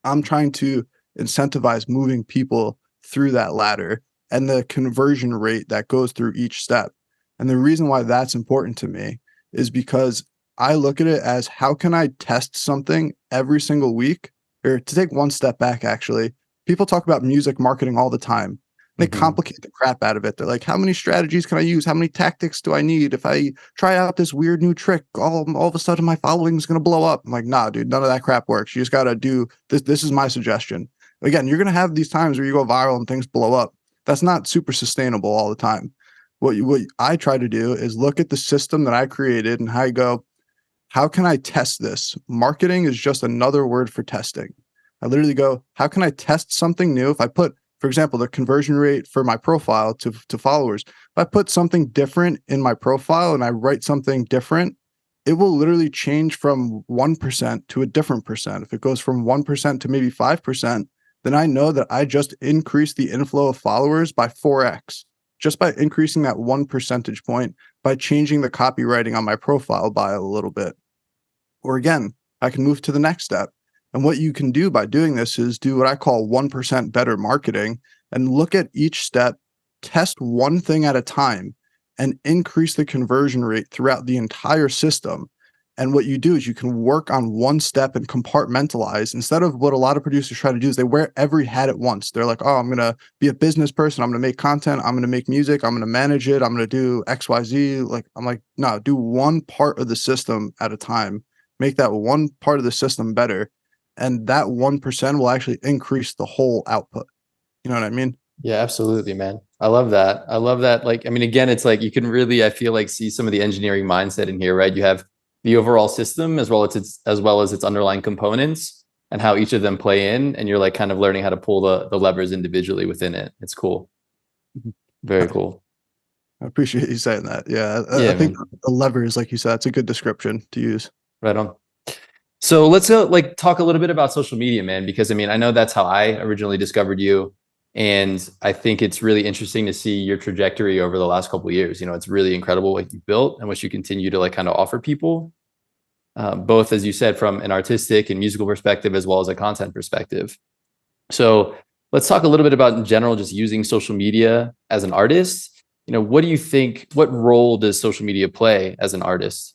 I'm trying to incentivize moving people through that ladder and the conversion rate that goes through each step. And the reason why that's important to me is because I look at it as, how can I test something every single week? Or to take one step back, actually, people talk about music marketing all the time. They complicate the crap out of it. They're like, how many strategies can I use? How many tactics do I need? If I try out this weird new trick, all of a sudden my following is going to blow up. I'm like, nah, dude, none of that crap works. You just got to do this. This is my suggestion. Again, you're going to have these times where you go viral and things blow up. That's not super sustainable all the time. What I try to do is look at the system that I created and I go, how can I test this? Marketing is just another word for testing. I literally go, how can I test something new? If I put, for example, the conversion rate for my profile to followers, if I put something different in my profile and I write something different, it will literally change from 1% to a different percent. If it goes from 1% to maybe 5%, then I know that I just increased the inflow of followers by 4x, just by increasing that 1 percentage point, by changing the copywriting on my profile by a little bit. Or again, I can move to the next step. And what you can do by doing this is do what I call 1% better marketing and look at each step, test one thing at a time, and increase the conversion rate throughout the entire system. And what you do is you can work on one step and compartmentalize, instead of what a lot of producers try to do is they wear every hat at once. They're like, oh, I'm going to be a business person. I'm going to make content. I'm going to make music. I'm going to manage it. I'm going to do XYZ. Like, I'm like, no, do one part of the system at a time. Make that one part of the system better. And that 1% will actually increase the whole output. You know what I mean? Yeah, absolutely, man. I love that. I love that. Like, I mean, again, it's like you can really, I feel like, see some of the engineering mindset in here, right? You have the overall system as well as its underlying components and how each of them play in. And you're like kind of learning how to pull the levers individually within it. It's cool. Very cool. I appreciate you saying that. Yeah, I Yeah, think man. the levers, like you said, that's a good description to use. Right on. So let's go like talk a little bit about social media, man, because I mean, I know that's how I originally discovered you. And I think it's really interesting to see your trajectory over the last couple of years. You know, it's really incredible what you've built and what you continue to like kind of offer people, both, as you said, from an artistic and musical perspective, as well as a content perspective. So let's talk a little bit about in general, just using social media as an artist. You know, what do you think, what role does social media play as an artist?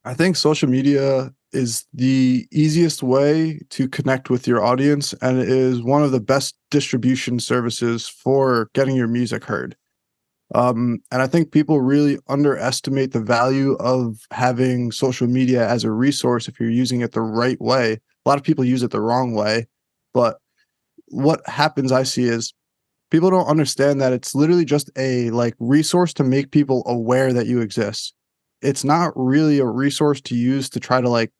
I think social media is the easiest way to connect with your audience, and it is one of the best distribution services for getting your music heard. And I think people really underestimate the value of having social media as a resource if you're using it the right way. A lot of people use it the wrong way, but what happens I see is people don't understand that it's literally just a like resource to make people aware that you exist. It's not really a resource to use to try to like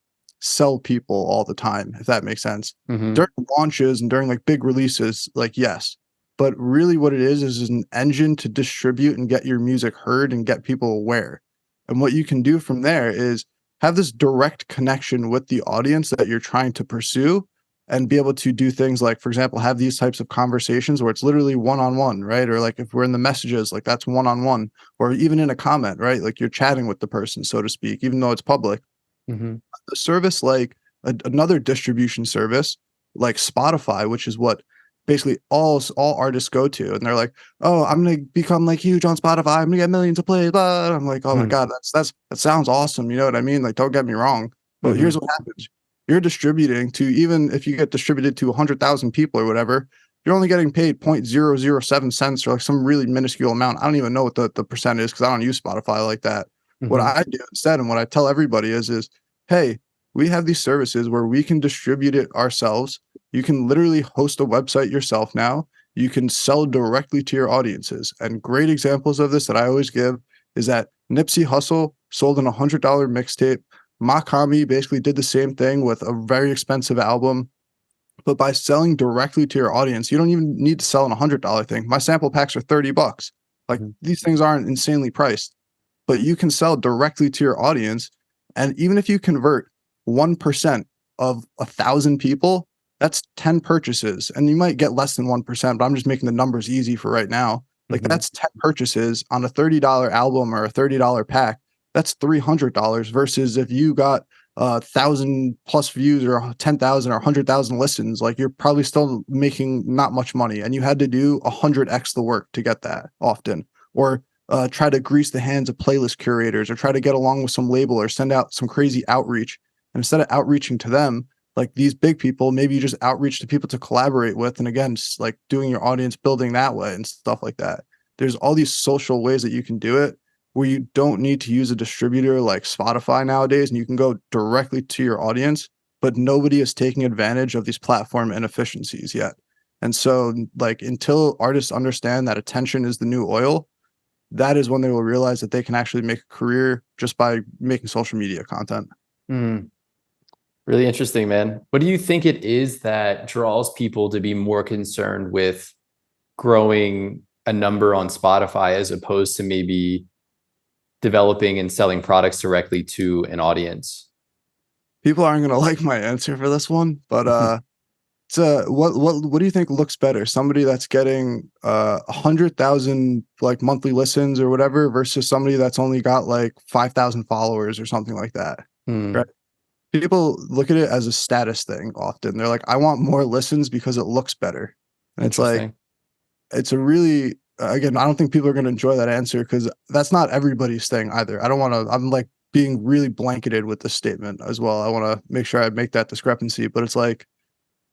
sell people all the time, if that makes sense. Mm-hmm. During launches and during like big releases, like yes. But really what it is an engine to distribute and get your music heard and get people aware. And what you can do from there is have this direct connection with the audience that you're trying to pursue and be able to do things like, for example, have these types of conversations where it's literally one-on-one, right? Or like if we're in the messages, like that's one-on-one, or even in a comment, right? Like you're chatting with the person, so to speak, even though it's public. Mm-hmm. A service like another distribution service like Spotify, which is what basically all artists go to, and they're like, "Oh, I'm gonna become like huge on Spotify. I'm gonna get millions of plays." Blah. And I'm like, "Oh my god, that sounds awesome." You know what I mean? Like, don't get me wrong, but Mm-hmm. here's what happens: you're distributing to, even if you get distributed to 100,000 people or whatever, you're only getting paid 0.007 cents or like some really minuscule amount. I don't even know what the percent is because I don't use Spotify like that. What Mm-hmm. I do instead, and what I tell everybody is, hey, we have these services where we can distribute it ourselves. You can literally host a website yourself now. You can sell directly to your audiences. And great examples of this that I always give is that Nipsey Hussle sold an $100 mixtape. Makami basically did the same thing with a very expensive album. But by selling directly to your audience, you don't even need to sell an $100 thing. My sample packs are $30. Like these things aren't insanely priced, but you can sell directly to your audience. And even if you convert 1% of 1,000 people, that's 10 purchases. And you might get less than 1%, but I'm just making the numbers easy for right now. Like that's 10 purchases on a $30 album or a $30 pack. That's $300 versus if you got 1,000 plus views or 10,000 or 100,000 listens, like you're probably still making not much money, and you had to do 100x the work to get that often, or try to grease the hands of playlist curators, or try to get along with some label, or send out some crazy outreach. And instead of outreaching to them, like these big people, maybe you just outreach to people to collaborate with, and again, just like doing your audience building that way and stuff like that. There's all these social ways that you can do it where you don't need to use a distributor like Spotify nowadays, and you can go directly to your audience, but nobody is taking advantage of these platform inefficiencies yet. And so like until artists understand that attention is the new oil, that is when they will realize that they can actually make a career just by making social media content. Really interesting, man. What do you think it is that draws people to be more concerned with growing a number on Spotify as opposed to maybe developing and selling products directly to an audience? People aren't going to like my answer for this one, but so what do you think looks better? Somebody that's getting 100,000 like monthly listens or whatever versus somebody that's only got like 5,000 followers or something like that, right? People look at it as a status thing often. They're like, I want more listens because it looks better. And it's like, it's a really, again, I don't think people are going to enjoy that answer because that's not everybody's thing either. I don't want to, I'm like being really blanketed with this statement as well. I want to make sure I make that discrepancy, but it's like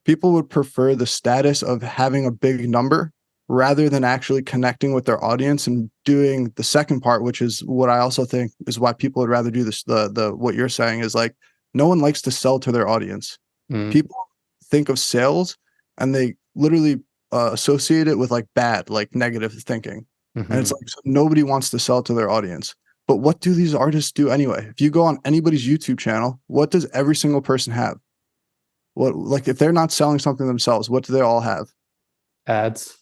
people would prefer the status of having a big number rather than actually connecting with their audience and doing the second part, which is what I also think is why people would rather do this. The what you're saying is like, no one likes to sell to their audience. People think of sales and they literally associate it with like bad, like negative thinking. And it's like, so nobody wants to sell to their audience. But what do these artists do anyway? If you go on anybody's YouTube channel, what does every single person have? What, like if they're not selling something themselves, what do they all have? Ads.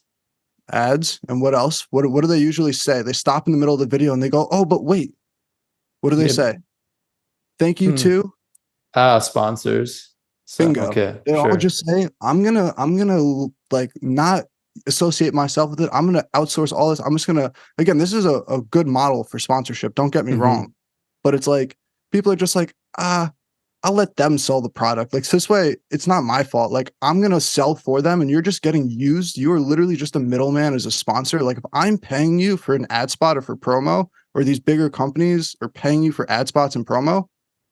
ads. And what else? What do they usually say? They stop in the middle of the video and they go, oh, but wait, what do they say? Thank you to sponsors. So, bingo. okay, They sure. all just say, I'm gonna like not associate myself with it. I'm gonna outsource all this. I'm just gonna, again, this is a good model for sponsorship. Don't get me wrong. But it's like people are just like, I'll let them sell the product. Like this way, it's not my fault. Like I'm gonna sell for them and you're just getting used. You are literally just a middleman as a sponsor. Like if I'm paying you for an ad spot or for promo, or these bigger companies are paying you for ad spots and promo,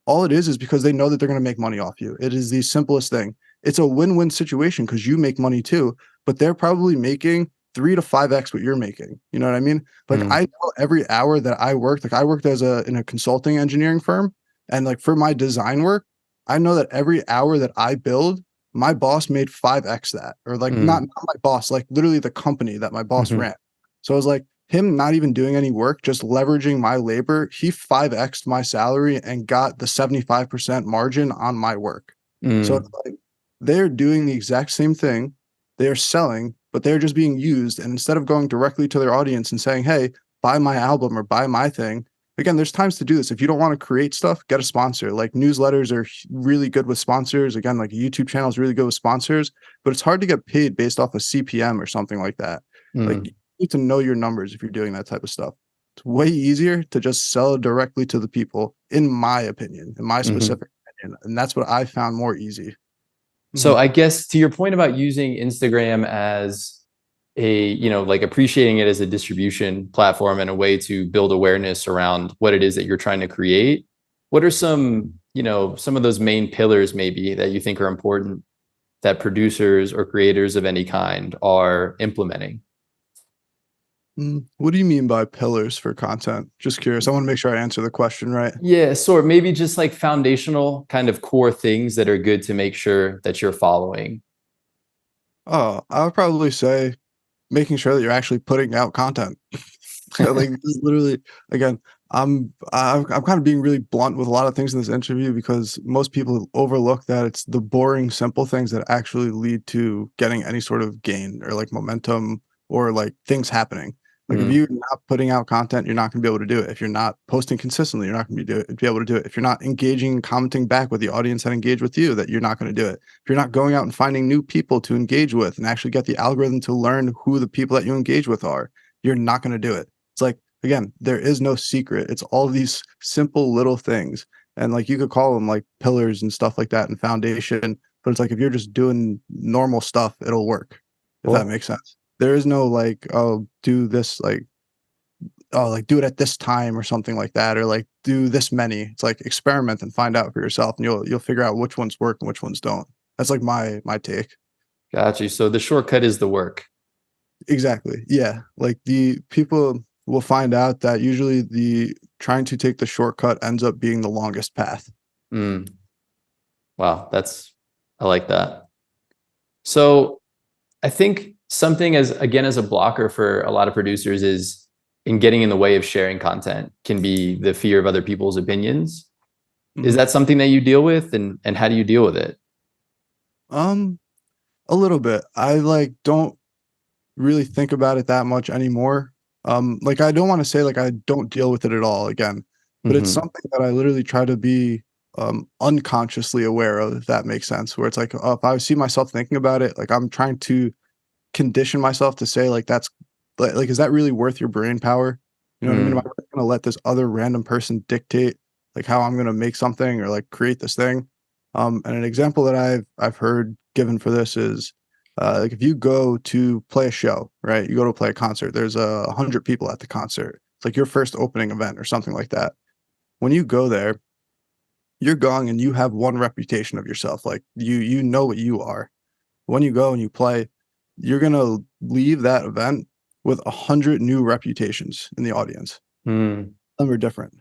all it is because they know that they're gonna make money off you. It is the simplest thing. It's a win-win situation because you make money too, but they're probably making 3 to 5x what you're making. You know what I mean? Like I know every hour that I worked, like I worked in a consulting engineering firm. And like for my design work, I know that every hour that I build, my boss made 5x that, or like not my boss, like literally the company that my boss ran. So I was like, him not even doing any work, just leveraging my labor, he 5x'd my salary and got the 75% margin on my work. So it's like they're doing the exact same thing. They're selling, but they're just being used. And instead of going directly to their audience and saying, hey, buy my album or buy my thing, again, there's times to do this. If you don't want to create stuff, get a sponsor. Like newsletters are really good with sponsors. Again, like a YouTube channel is really good with sponsors, but it's hard to get paid based off of CPM or something like that. Like you need to know your numbers if you're doing that type of stuff. It's way easier to just sell directly to the people, in my opinion, in my specific opinion. And that's what I found more easy. So I guess to your point about using Instagram as like appreciating it as a distribution platform and a way to build awareness around what it is that you're trying to create, what are some of those main pillars maybe that you think are important that producers or creators of any kind are implementing? What do you mean by pillars for content? Just curious. I want to make sure I answer the question right. Yeah, so maybe just like foundational kind of core things that are good to make sure that you're following. Oh, I would probably say making sure that you're actually putting out content. Like literally, again, I'm kind of being really blunt with a lot of things in this interview because most people overlook that it's the boring, simple things that actually lead to getting any sort of gain or like momentum or like things happening. Like if you're not putting out content, you're not going to be able to do it. If you're not posting consistently, you're not going to be able to do it. If you're not engaging and commenting back with the audience that engage with you, that you're not going to do it. If you're not going out and finding new people to engage with and actually get the algorithm to learn who the people that you engage with are, you're not going to do it. It's like, again, there is no secret. It's all these simple little things. And like you could call them like pillars and stuff like that and foundation. But it's like if you're just doing normal stuff, it'll work. If that makes sense. There is no like, oh, do this like, oh, like do it at this time or something like that, or like do this many. It's like experiment and find out for yourself, and you'll figure out which ones work and which ones don't. That's like my take. Got you. So the shortcut is the work. Exactly. Yeah. Like the people will find out that usually the trying to take the shortcut ends up being the longest path. Wow, I like that. So I think something as a blocker for a lot of producers is in getting in the way of sharing content can be the fear of other people's opinions. Is that something that you deal with, and how do you deal with it? A little bit. I like don't really think about it that much anymore. Like I don't want to say like I don't deal with it at all again, but it's something that I literally try to be unconsciously aware of, if that makes sense, where it's like if I see myself thinking about it, like I'm trying to condition myself to say like that's like is that really worth your brain power? You know what I mean? Am I really gonna let this other random person dictate like how I'm gonna make something or like create this thing? And an example that I've heard given for this is like if you go to play a show, right? You go to play a concert, there's 100 people at the concert. It's like your first opening event or something like that. When you go there, you're going and you have one reputation of yourself. Like you know what you are. When you go and you play, you're gonna leave that event with 100 new reputations in the audience. Some are different.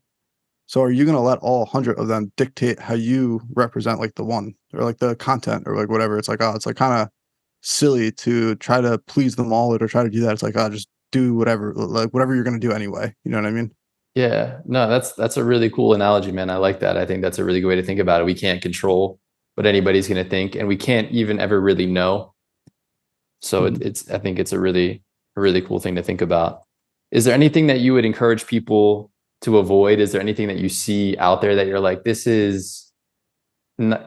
So are you gonna let all 100 of them dictate how you represent like the one or like the content or like whatever? It's like, oh, it's like kind of silly to try to please them all or to try to do that. It's like, oh, just do whatever, like whatever you're gonna do anyway. You know what I mean? Yeah, no, that's a really cool analogy, man. I like that. I think that's a really good way to think about it. We can't control what anybody's going to think, and we can't even ever really know. So I think it's a really a really cool thing to think about. Is there anything that you would encourage people to avoid? Is there anything that you see out there that you're like, this is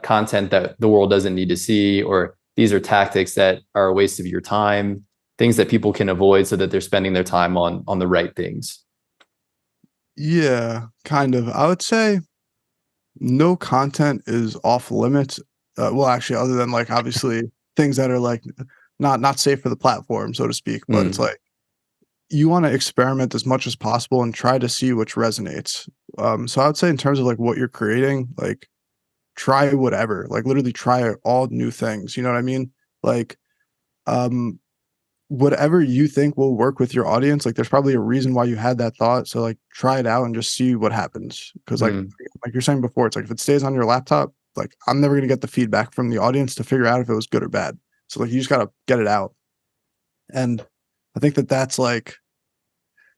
content that the world doesn't need to see, or these are tactics that are a waste of your time, things that people can avoid so that they're spending their time on the right things? Yeah, kind of. I would say no content is off limits. Well, actually, other than like obviously things that are like not safe for the platform, so to speak. But it's like you want to experiment as much as possible and try to see which resonates. So I would say in terms of like what you're creating, like try whatever, like literally try all new things. You know what I mean? Like, um, whatever you think will work with your audience, like there's probably a reason why you had that thought. So like try it out and just see what happens. Cause like you're saying before, it's like if it stays on your laptop, like I'm never gonna get the feedback from the audience to figure out if it was good or bad. So like you just gotta get it out. And I think that that's like,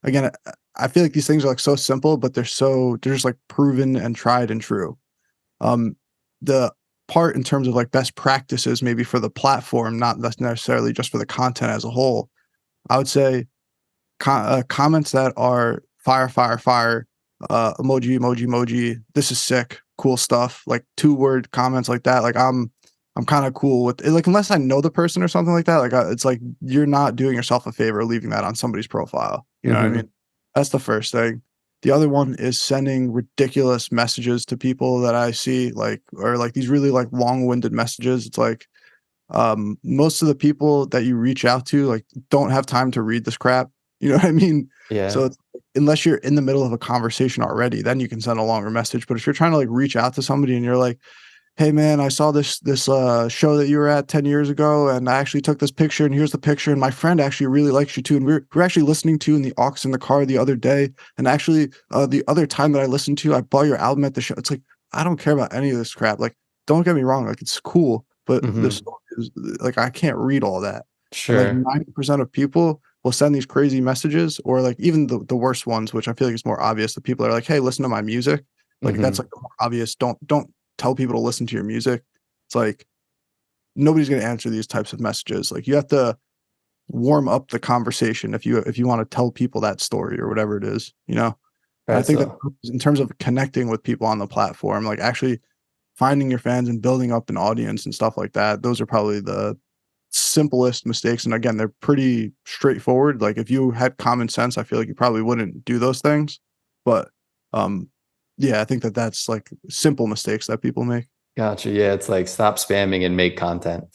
again, I feel like these things are like so simple, but they're just like proven and tried and true. The part in terms of like best practices, maybe for the platform, not necessarily just for the content as a whole, I would say comments that are fire, fire, fire, emoji, emoji, emoji. This is sick, cool stuff. Like 2-word comments like that. Like I'm kind of cool with it. Like unless I know the person or something like that. Like it's like you're not doing yourself a favor leaving that on somebody's profile. You know what I mean? That's the first thing. The other one is sending ridiculous messages to people that I see, like, or like these really like long-winded messages. It's like most of the people that you reach out to like don't have time to read this crap. You know what I mean? Yeah. So it's, unless you're in the middle of a conversation already, then you can send a longer message. But if you're trying to like reach out to somebody and you're like, hey man, I saw this show that you were at 10 years ago, and I actually took this picture, and here's the picture, and my friend actually really likes you too, and we're actually listening to in the aux in the car the other day, and actually the other time that I listened to, I bought your album at the show. It's like, I don't care about any of this crap. Like, don't get me wrong, like it's cool, but the story is like I can't read all that. Sure. And like 90% of people will send these crazy messages, or like even the worst ones, which I feel like is more obvious. The people are like, hey, listen to my music. Like that's like the more obvious. Don't tell people to listen to your music. It's like nobody's going to answer these types of messages. Like you have to warm up the conversation if you want to tell people that story or whatever it is, you know. Right, I think so that in terms of connecting with people on the platform, like actually finding your fans and building up an audience and stuff like that, those are probably the simplest mistakes. And again, they're pretty straightforward. Like if you had common sense, I feel like you probably wouldn't do those things. But yeah, I think that that's like simple mistakes that people make. gotcha. Yeah, it's like stop spamming and make content.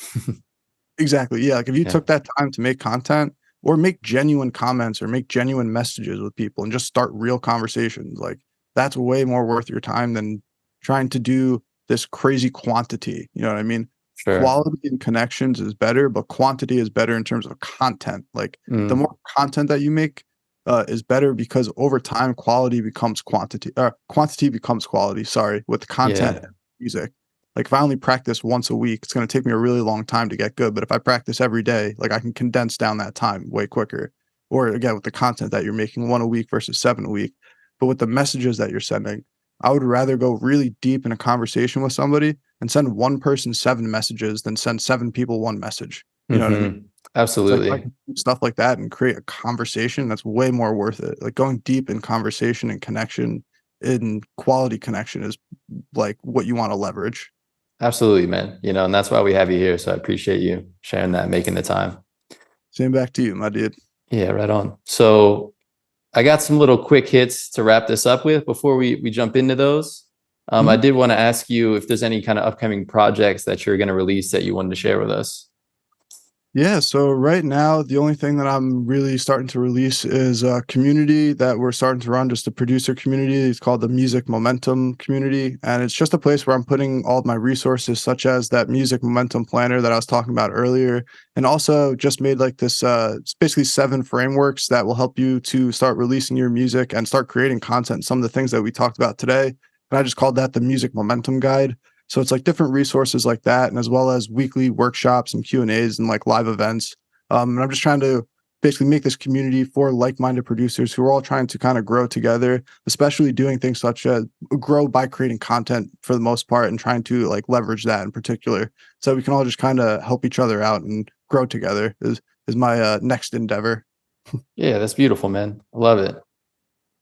Exactly. Yeah. Like if you Yeah. took that time to make content or make genuine comments or make genuine messages with people and just start real conversations, like that's way more worth your time than trying to do this crazy quantity. You know what I mean? Sure. Quality and connections is better, but quantity is better in terms of content. Like the more content that you make is better, because over time quality becomes quantity, or quantity becomes quality. Sorry, with content and music. Like if I only practice once a week, it's going to take me a really long time to get good. But if I practice every day, like I can condense down that time way quicker. Or again, with the content that you're making, 1 a week versus 7 a week. But with the messages that you're sending, I would rather go really deep in a conversation with somebody and send one person 7 messages than send 7 people 1 message. You know what I mean? Absolutely. It's like stuff like that and create a conversation that's way more worth it. Like going deep in conversation and connection in quality connection is like what you want to leverage. Absolutely, man. You know, and that's why we have you here. So I appreciate you sharing that, making the time. Same back to you, my dude. Yeah, right on. So I got some little quick hits to wrap this up with before we jump into those. I did want to ask you if there's any kind of upcoming projects that you're going to release that you wanted to share with us. Yeah, so right now, the only thing that I'm really starting to release is a community that we're starting to run, just a producer community. It's called the Music Momentum Community. And it's just a place where I'm putting all of my resources, such as that Music Momentum Planner that I was talking about earlier. And also just made like this, it's basically 7 frameworks that will help you to start releasing your music and start creating content. Some of the things that we talked about today. And I just called that the Music Momentum Guide. So it's like different resources like that, and as well as weekly workshops and Q&As and like live events. And I'm just trying to basically make this community for like-minded producers who are all trying to kind of grow together, especially doing things such as grow by creating content for the most part and trying to like leverage that in particular. So we can all just kind of help each other out and grow together is my next endeavor. Yeah, that's beautiful, man. I love it.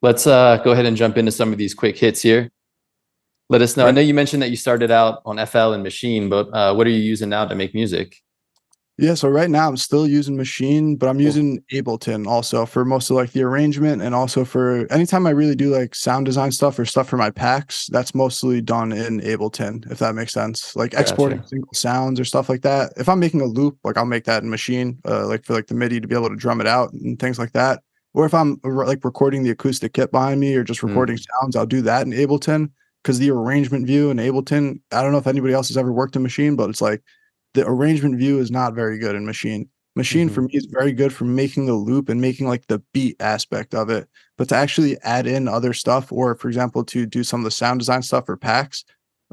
Let's go ahead and jump into some of these quick hits here. Let us know. I Right. know you mentioned that you started out on FL and Machine, but what are you using now to make music? Yeah, so right now I'm still using Machine, but I'm Cool. using Ableton also for most of like the arrangement, and also for anytime I really do like sound design stuff or stuff for my packs, that's mostly done in Ableton, if that makes sense. Like exporting Gotcha. single sounds or stuff like that. If I'm making a loop, like I'll make that in Machine, like for like the MIDI to be able to drum it out and things like that. Or if I'm like recording the acoustic kit behind me or just recording sounds, I'll do that in Ableton because the arrangement view in Ableton, I don't know if anybody else has ever worked in Machine, but it's like the arrangement view is not very good in Machine. Machine for Mm-hmm. me is very good for making the loop and making like the beat aspect of it. But to actually add in other stuff, or for example, to do some of the sound design stuff for packs,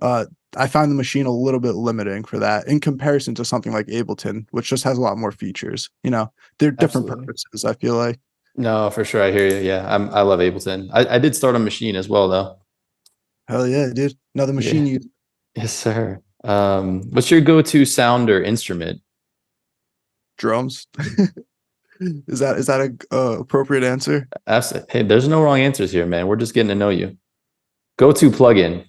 uh, I find the Machine a little bit limiting for that in comparison to something like Ableton, which just has a lot more features. You know, they're different Absolutely. purposes, I feel like. No, for sure. I hear you. Yeah, I love Ableton. I did start on Machine as well, though. Hell yeah, dude. Another Machine Yeah. you Yes, sir. What's your go-to sound or instrument? drums. Is that a appropriate answer? Hey, there's no wrong answers here, man. We're just getting to know you. Go-to plugin.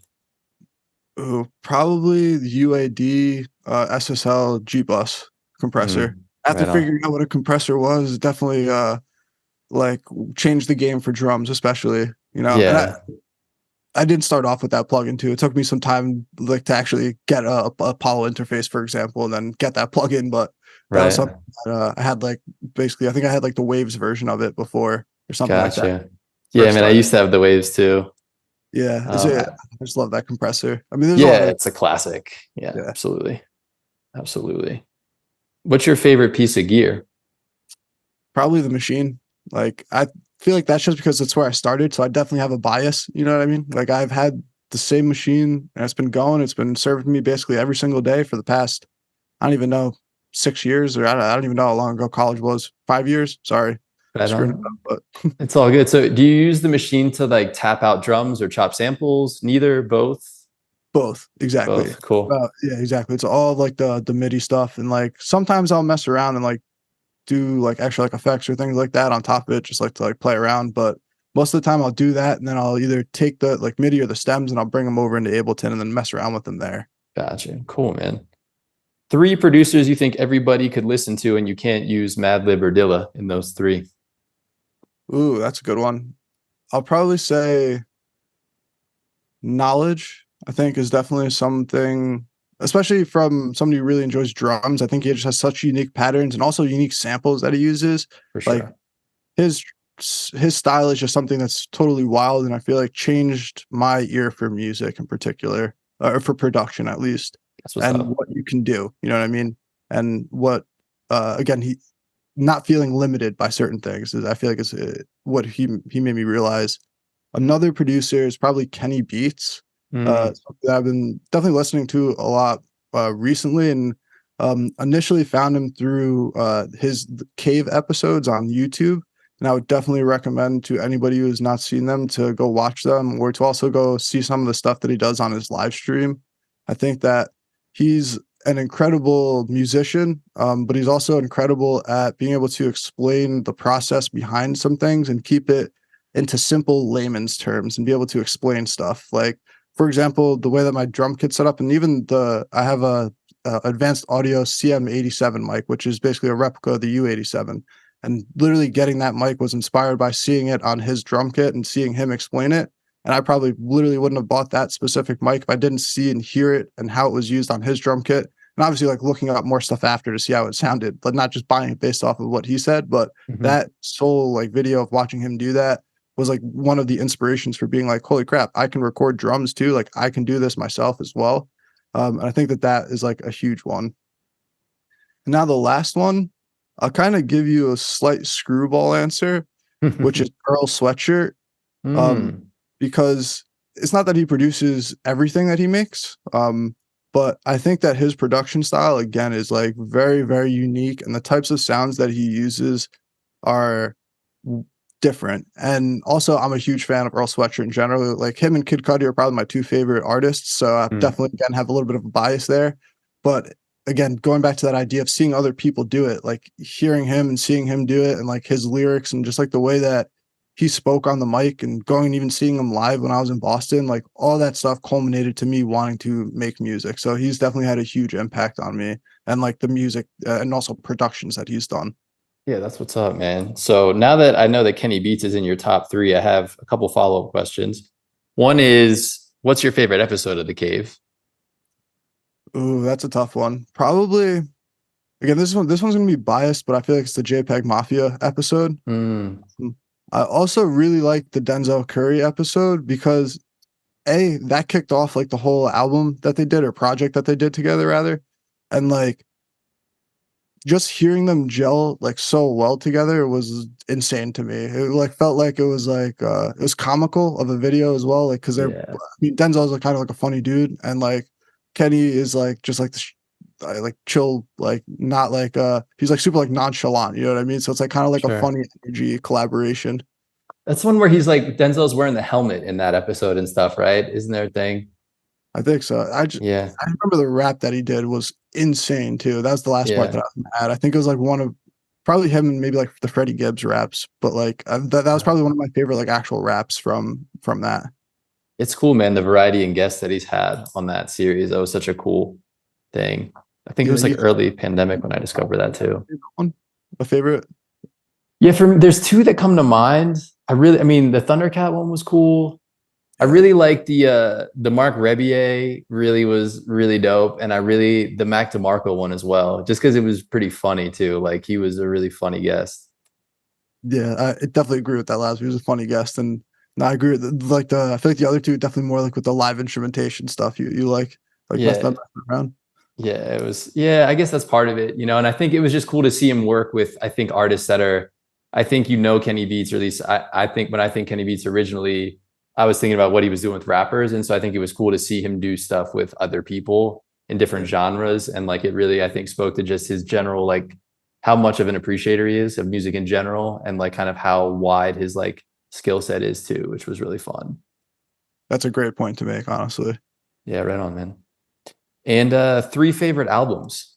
Oh, probably the UAD SSL G bus compressor. After Right on. figuring out what a compressor was, definitely like changed the game for drums, especially, you know. And Yeah. I did start off with that plugin too. It took me some time like to actually get a Apollo interface, for example, and then get that plugin. But that was Right. something that, I had like basically I think I had like the Waves version of it before or something like that. Gotcha. Yeah, First man. I started. used to have the waves too. Yeah, Um, I just love that compressor. I mean, there's a lot yeah, of it's a classic. Yeah, yeah. absolutely. Absolutely. What's your favorite piece of gear? Probably the Machine. Like I feel like that's just because it's where I started, so I definitely have a bias. You know what I mean? Like I've had the same machine, and it's been going. It's been serving me basically every single day for the past, I don't even know, 6 years, or I don't even know how long ago college was. 5 years. Sorry, Right screwing it on. up, but It's all good. So, do you use the machine to like tap out drums or chop samples? Neither, both, both exactly. both. Cool. Yeah, exactly. It's all like the MIDI stuff, and like sometimes I'll mess around and like do like extra like effects or things like that on top of it, just like to like play around. But most of the time I'll do that, and then I'll either take the like MIDI or the stems and I'll bring them over into Ableton and then mess around with them there. Gotcha. Cool, man. Three producers you think everybody could listen to, and you can't use Madlib or Dilla in those three. Ooh, that's a good one. I'll probably say Knowledge, I think, is definitely something, especially from somebody who really enjoys drums. I think he just has such unique patterns and also unique samples that he uses. For Like sure. his his style is just something that's totally wild, and I feel like changed my ear for music in particular, or for production at least, That's what's and up. what you can do. You know what I mean? And what again, he not feeling limited by certain things is, I feel like, is what he made me realize. Another producer is probably Kenny Beats, Mm, something that I've been definitely listening to a lot recently, and initially found him through his cave episodes on YouTube. And I would definitely recommend to anybody who has not seen them to go watch them, or to also go see some of the stuff that he does on his live stream. I think that he's an incredible musician, but he's also incredible at being able to explain the process behind some things and keep it into simple layman's terms and be able to explain stuff. Like, for example, the way that my drum kit's set up, and even I have a advanced audio CM87 mic, which is basically a replica of the U87. And literally getting that mic was inspired by seeing it on his drum kit and seeing him explain it. And I probably literally wouldn't have bought that specific mic if I didn't see and hear it and how it was used on his drum kit. And obviously, like looking up more stuff after to see how it sounded, but not just buying it based off of what he said. But mhm. that sole like video of watching him do that was like one of the inspirations for being like, holy crap, I can record drums too. Like I can do this myself as well. And I think that that is like a huge one. And now the last one, I'll kind of give you a slight screwball answer, which is Earl Sweatshirt, um, Mm, because it's not that he produces everything that he makes, but I think that his production style again is like very, very unique, and the types of sounds that he uses are different. And also, I'm a huge fan of Earl Sweatshirt in general. Like him and Kid Cudi are probably my two favorite artists, so I mm. definitely again have a little bit of a bias there. But again, going back to that idea of seeing other people do it, like hearing him and seeing him do it, and like his lyrics and just like the way that he spoke on the mic, and going and even seeing him live when I was in Boston, like all that stuff culminated to me wanting to make music. So he's definitely had a huge impact on me, and like the music and also productions that he's done. Yeah, that's what's up, man. So now that I know that Kenny Beats is in your top 3, I have a couple follow-up questions. One is, what's your favorite episode of The Cave? Ooh, that's a tough one. Probably, again, this one's gonna be biased, but I feel like it's the JPEG Mafia episode. I also really like the Denzel Curry episode because that kicked off like the whole album that they did, or project that they did together rather. And like just hearing them gel like so well together was insane to me. It like felt like it was comical of a video as well. Like, cause I mean, Denzel's like kind of like a funny dude, and like Kenny is like just like this like chill, like not like he's like super like nonchalant, you know what I mean? So it's like kind of like a funny energy collaboration. That's one where he's like, Denzel's wearing the helmet in that episode and stuff, right? Isn't there a thing? I think so. I remember the rap that he did was insane too. That was the last part that I had. I think it was like one of probably him and maybe like the Freddie Gibbs raps, but like that was probably one of my favorite like actual raps from that. It's cool, man. The variety and guests that he's had on that series. That was such a cool thing. I think it was like early pandemic when I discovered that too. A favorite? Yeah, there's 2 that come to mind. I mean, the Thundercat one was cool. I really like the Mark Rebier was really dope. And the Mac DeMarco one as well, just because it was pretty funny too. Like he was a really funny guest. Yeah, I definitely agree with that last. He was a funny guest. And no, I agree with I feel like the other 2 definitely more like with the live instrumentation stuff you like messing around. Yeah, it was. Yeah, I guess that's part of it, and I think it was just cool to see him work with, I think, artists that are, I think, Kenny Beats, or at least I think when I think Kenny Beats originally, I was thinking about what he was doing with rappers. And so I think it was cool to see him do stuff with other people in different genres. And like, it really, I think, spoke to just his general, like how much of an appreciator he is of music in general, and like kind of how wide his like skill set is too, which was really fun. That's a great point to make, honestly. Yeah, right on, man. And 3 favorite albums.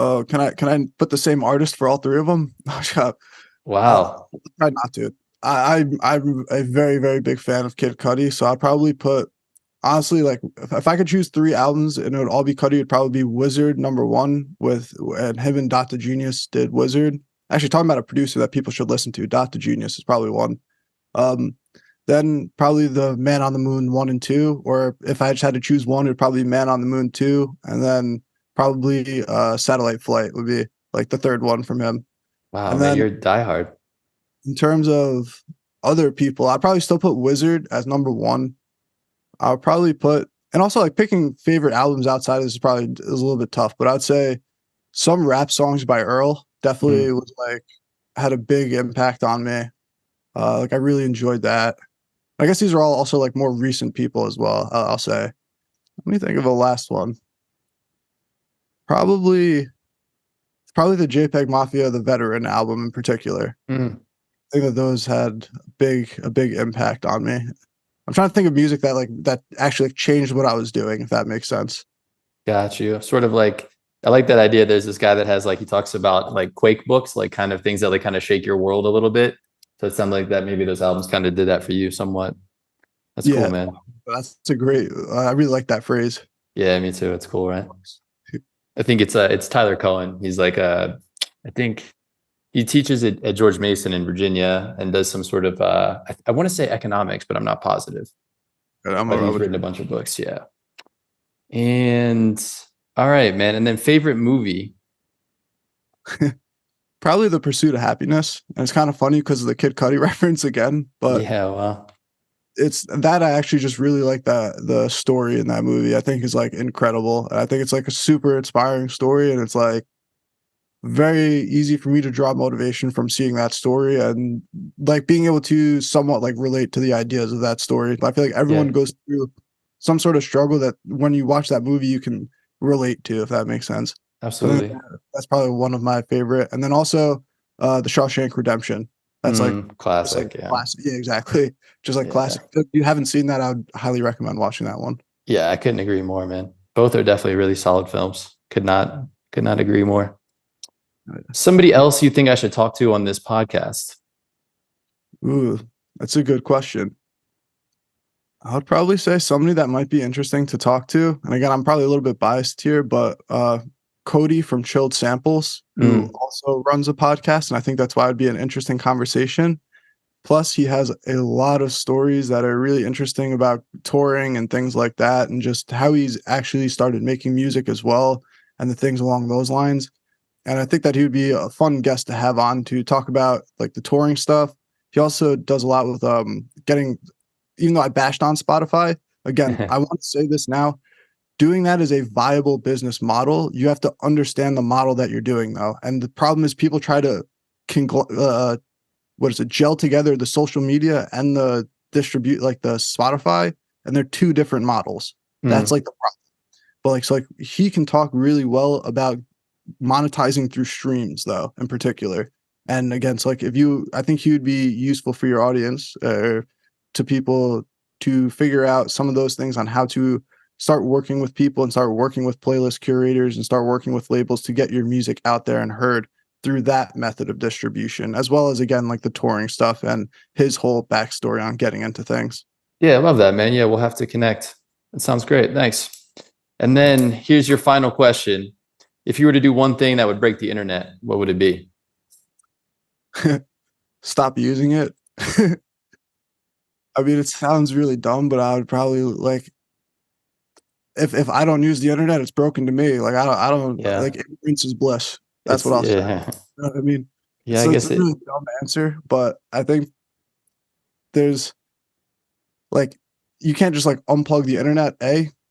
Oh, can I put the same artist for all 3 of them? Wow. Try not to. I'm a very, very big fan of Kid Cudi, so I'd probably put, honestly, like if I could choose 3 albums and it would all be Cudi, it'd probably be Wizard #1 and him and Dot the Genius did Wizard. Actually, talking about a producer that people should listen to, Dot the Genius is probably one. Then probably the Man on the Moon 1 and 2, or if I just had to choose one, it'd probably be Man on the Moon 2, and then probably Satellite Flight would be like the 3rd one from him. Wow, and man, you're diehard. In terms of other people, I'd probably still put Wizard as #1. I'll probably put, and also like picking favorite albums outside of this is a little bit tough, but I'd say some rap songs by Earl definitely was like had a big impact on me. Like I really enjoyed that. I guess these are all also like more recent people as well. I'll say. Let me think of a last one. Probably the JPEG Mafia, the Veteran album in particular. I think that those had a big impact on me. I'm trying to think of music that actually changed what I was doing, if that makes sense. Got you. Sort of like, I like that idea. There's this guy that has like, he talks about like Quake books, like kind of things that like kind of shake your world a little bit. So it sounds like that maybe those albums kind of did that for you somewhat. That's cool, man. That's a great, I really like that phrase. Yeah, me too. It's cool, right? I think it's Tyler Cohen. He's like I think he teaches at George Mason in Virginia and does some sort of I want to say economics, but I'm not positive. But he's written a bunch of books, yeah. And all right, man. And then favorite movie. Probably The Pursuit of Happiness. And it's kind of funny because of the Kid Cudi reference again. But yeah, well, it's that I actually just really like the story in that movie. I think is like incredible. I think it's like a super inspiring story, and it's like very easy for me to draw motivation from seeing that story and like being able to somewhat like relate to the ideas of that story. I feel like everyone goes through some sort of struggle that when you watch that movie you can relate to, if that makes sense. Absolutely. That's probably one of my favorite. And then also The Shawshank Redemption. That's like classic. Like classic. Yeah, exactly. Just like classic. If you haven't seen that, I would highly recommend watching that one. Yeah, I couldn't agree more, man. Both are definitely really solid films. Could not agree more. Somebody else you think I should talk to on this podcast? Ooh, that's a good question. I would probably say somebody that might be interesting to talk to. And again, I'm probably a little bit biased here, but Cody from Chilled Samples, who also runs a podcast. And I think that's why it'd be an interesting conversation. Plus, he has a lot of stories that are really interesting about touring and things like that, and just how he's actually started making music as well, and the things along those lines. And I think that he would be a fun guest to have on to talk about like the touring stuff. He also does a lot with getting, even though I bashed on Spotify, again, I want to say this now, doing that is a viable business model. You have to understand the model that you're doing though. And the problem is people try to gel together the social media and the distribute, like the Spotify, and they're two different models. That's like the problem. But like he can talk really well about monetizing through streams though, in particular. And again, so like I think he would be useful for your audience, to people to figure out some of those things on how to start working with people and start working with playlist curators and start working with labels to get your music out there and heard through that method of distribution, as well as, again, like the touring stuff and his whole backstory on getting into things. Yeah, I love that, man. Yeah, we'll have to connect. That sounds great. Thanks. And then here's your final question. If you were to do one thing that would break the internet, what would it be? Stop using it. I mean, it sounds really dumb, but I would probably like, if I don't use the internet, it's broken to me. Like I don't like, ignorance is bliss. That's what I'll say. You know what I mean? Yeah, so I guess it's a really dumb answer, but I think there's like, you can't just like unplug the internet,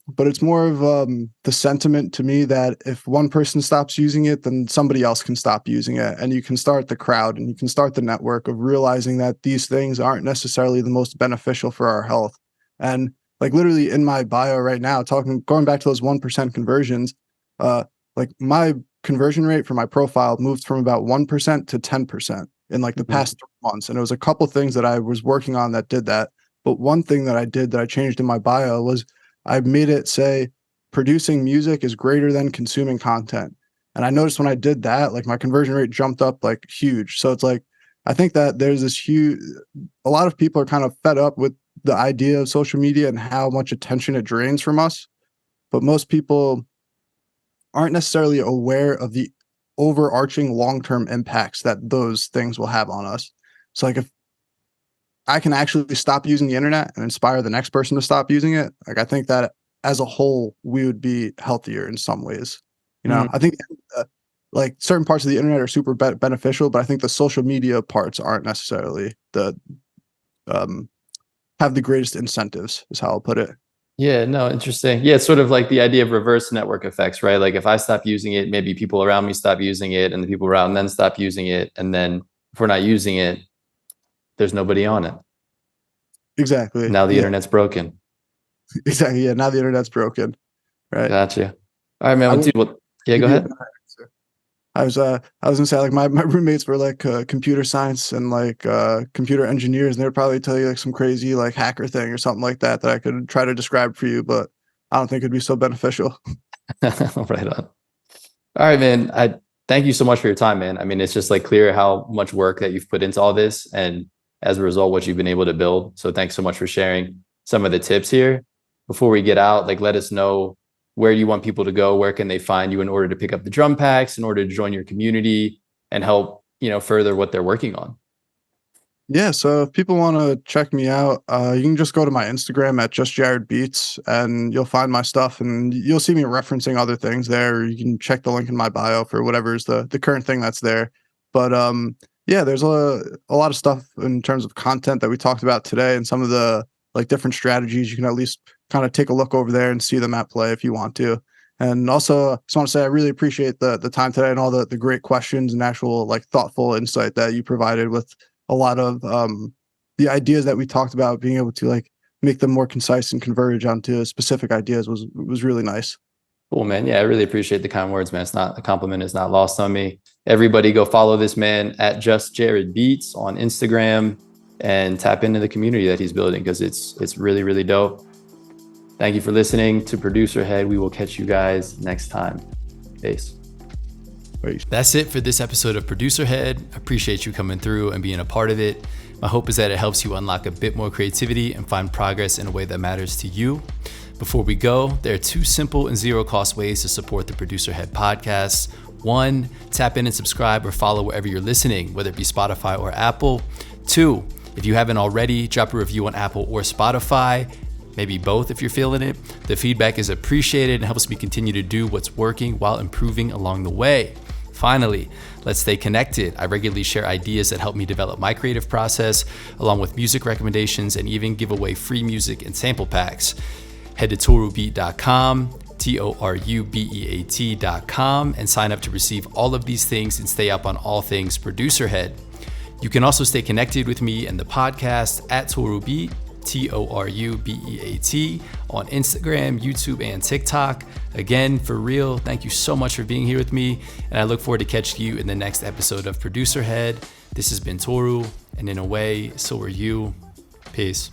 but it's more of the sentiment to me that if one person stops using it, then somebody else can stop using it. And you can start the crowd and you can start the network of realizing that these things aren't necessarily the most beneficial for our health. And like literally in my bio right now, going back to those 1% conversions, like my conversion rate for my profile moved from about 1% to 10% in like the past 3 months. And it was a couple things that I was working on that did that. But one thing that I did that I changed in my bio was I made it say producing music is greater than consuming content. And I noticed when I did that, like my conversion rate jumped up like huge. So it's like, I think that there's a lot of people are kind of fed up with the idea of social media and how much attention it drains from us. But most people aren't necessarily aware of the overarching long-term impacts that those things will have on us. So like if I can actually stop using the internet and inspire the next person to stop using it, like I think that as a whole, we would be healthier in some ways. You know, I think like certain parts of the internet are super beneficial, but I think the social media parts aren't necessarily have the greatest incentives, is how I'll put it. Yeah, no, interesting. Yeah, it's sort of like the idea of reverse network effects, right? Like if I stop using it, maybe people around me stop using it, and the people around them stop using it. And then if we're not using it, there's nobody on it. Exactly. Now the internet's broken. Exactly. Yeah. Now the internet's broken. Right. Gotcha. All right, man. Go ahead. I was gonna say like my roommates were like computer science and like computer engineers, and they would probably tell you like some crazy like hacker thing or something like that I could try to describe for you, but I don't think it'd be so beneficial. Right on. All right, man. I thank you so much for your time, man. I mean, it's just like clear how much work that you've put into all this, and as a result, what you've been able to build. So thanks so much for sharing some of the tips here. Before we get out, like let us know where you want people to go. Where can they find you in order to pick up the drum packs, in order to join your community and help, further what they're working on? Yeah. So if people want to check me out, you can just go to my Instagram at JustJared Beats and you'll find my stuff, and you'll see me referencing other things there. You can check the link in my bio for whatever is the current thing that's there. But yeah, there's a lot of stuff in terms of content that we talked about today, and some of the like different strategies. You can at least kind of take a look over there and see them at play if you want to. And also, I just want to say I really appreciate the time today and all the great questions and actual like thoughtful insight that you provided with a lot of the ideas that we talked about. Being able to like make them more concise and converge onto specific ideas was really nice. Cool, man. Yeah, I really appreciate the kind words, man. The compliment is not lost on me. Everybody go follow this man at JustJared Beats on Instagram and tap into the community that he's building, because it's really, really dope. Thank you for listening to Producer Head. We will catch you guys next time. Peace. That's it for this episode of Producer Head. Appreciate you coming through and being a part of it. My hope is that it helps you unlock a bit more creativity and find progress in a way that matters to you. Before we go, there are 2 simple and zero-cost ways to support the Producer Head Podcast. 1, tap in and subscribe or follow wherever you're listening, whether it be Spotify or Apple. 2, if you haven't already, drop a review on Apple or Spotify. Maybe both if you're feeling it. The feedback is appreciated and helps me continue to do what's working while improving along the way. Finally, let's stay connected. I regularly share ideas that help me develop my creative process, along with music recommendations, and even give away free music and sample packs. Head to torubeat.com, torubeat.com, and sign up to receive all of these things and stay up on all things Producer Head. You can also stay connected with me and the podcast at torubeat, TORUBEAT, on Instagram, YouTube, and TikTok. Again, for real, thank you so much for being here with me, and I look forward to catching you in the next episode of Producer Head. This has been Toru, and in a way, so are you. Peace.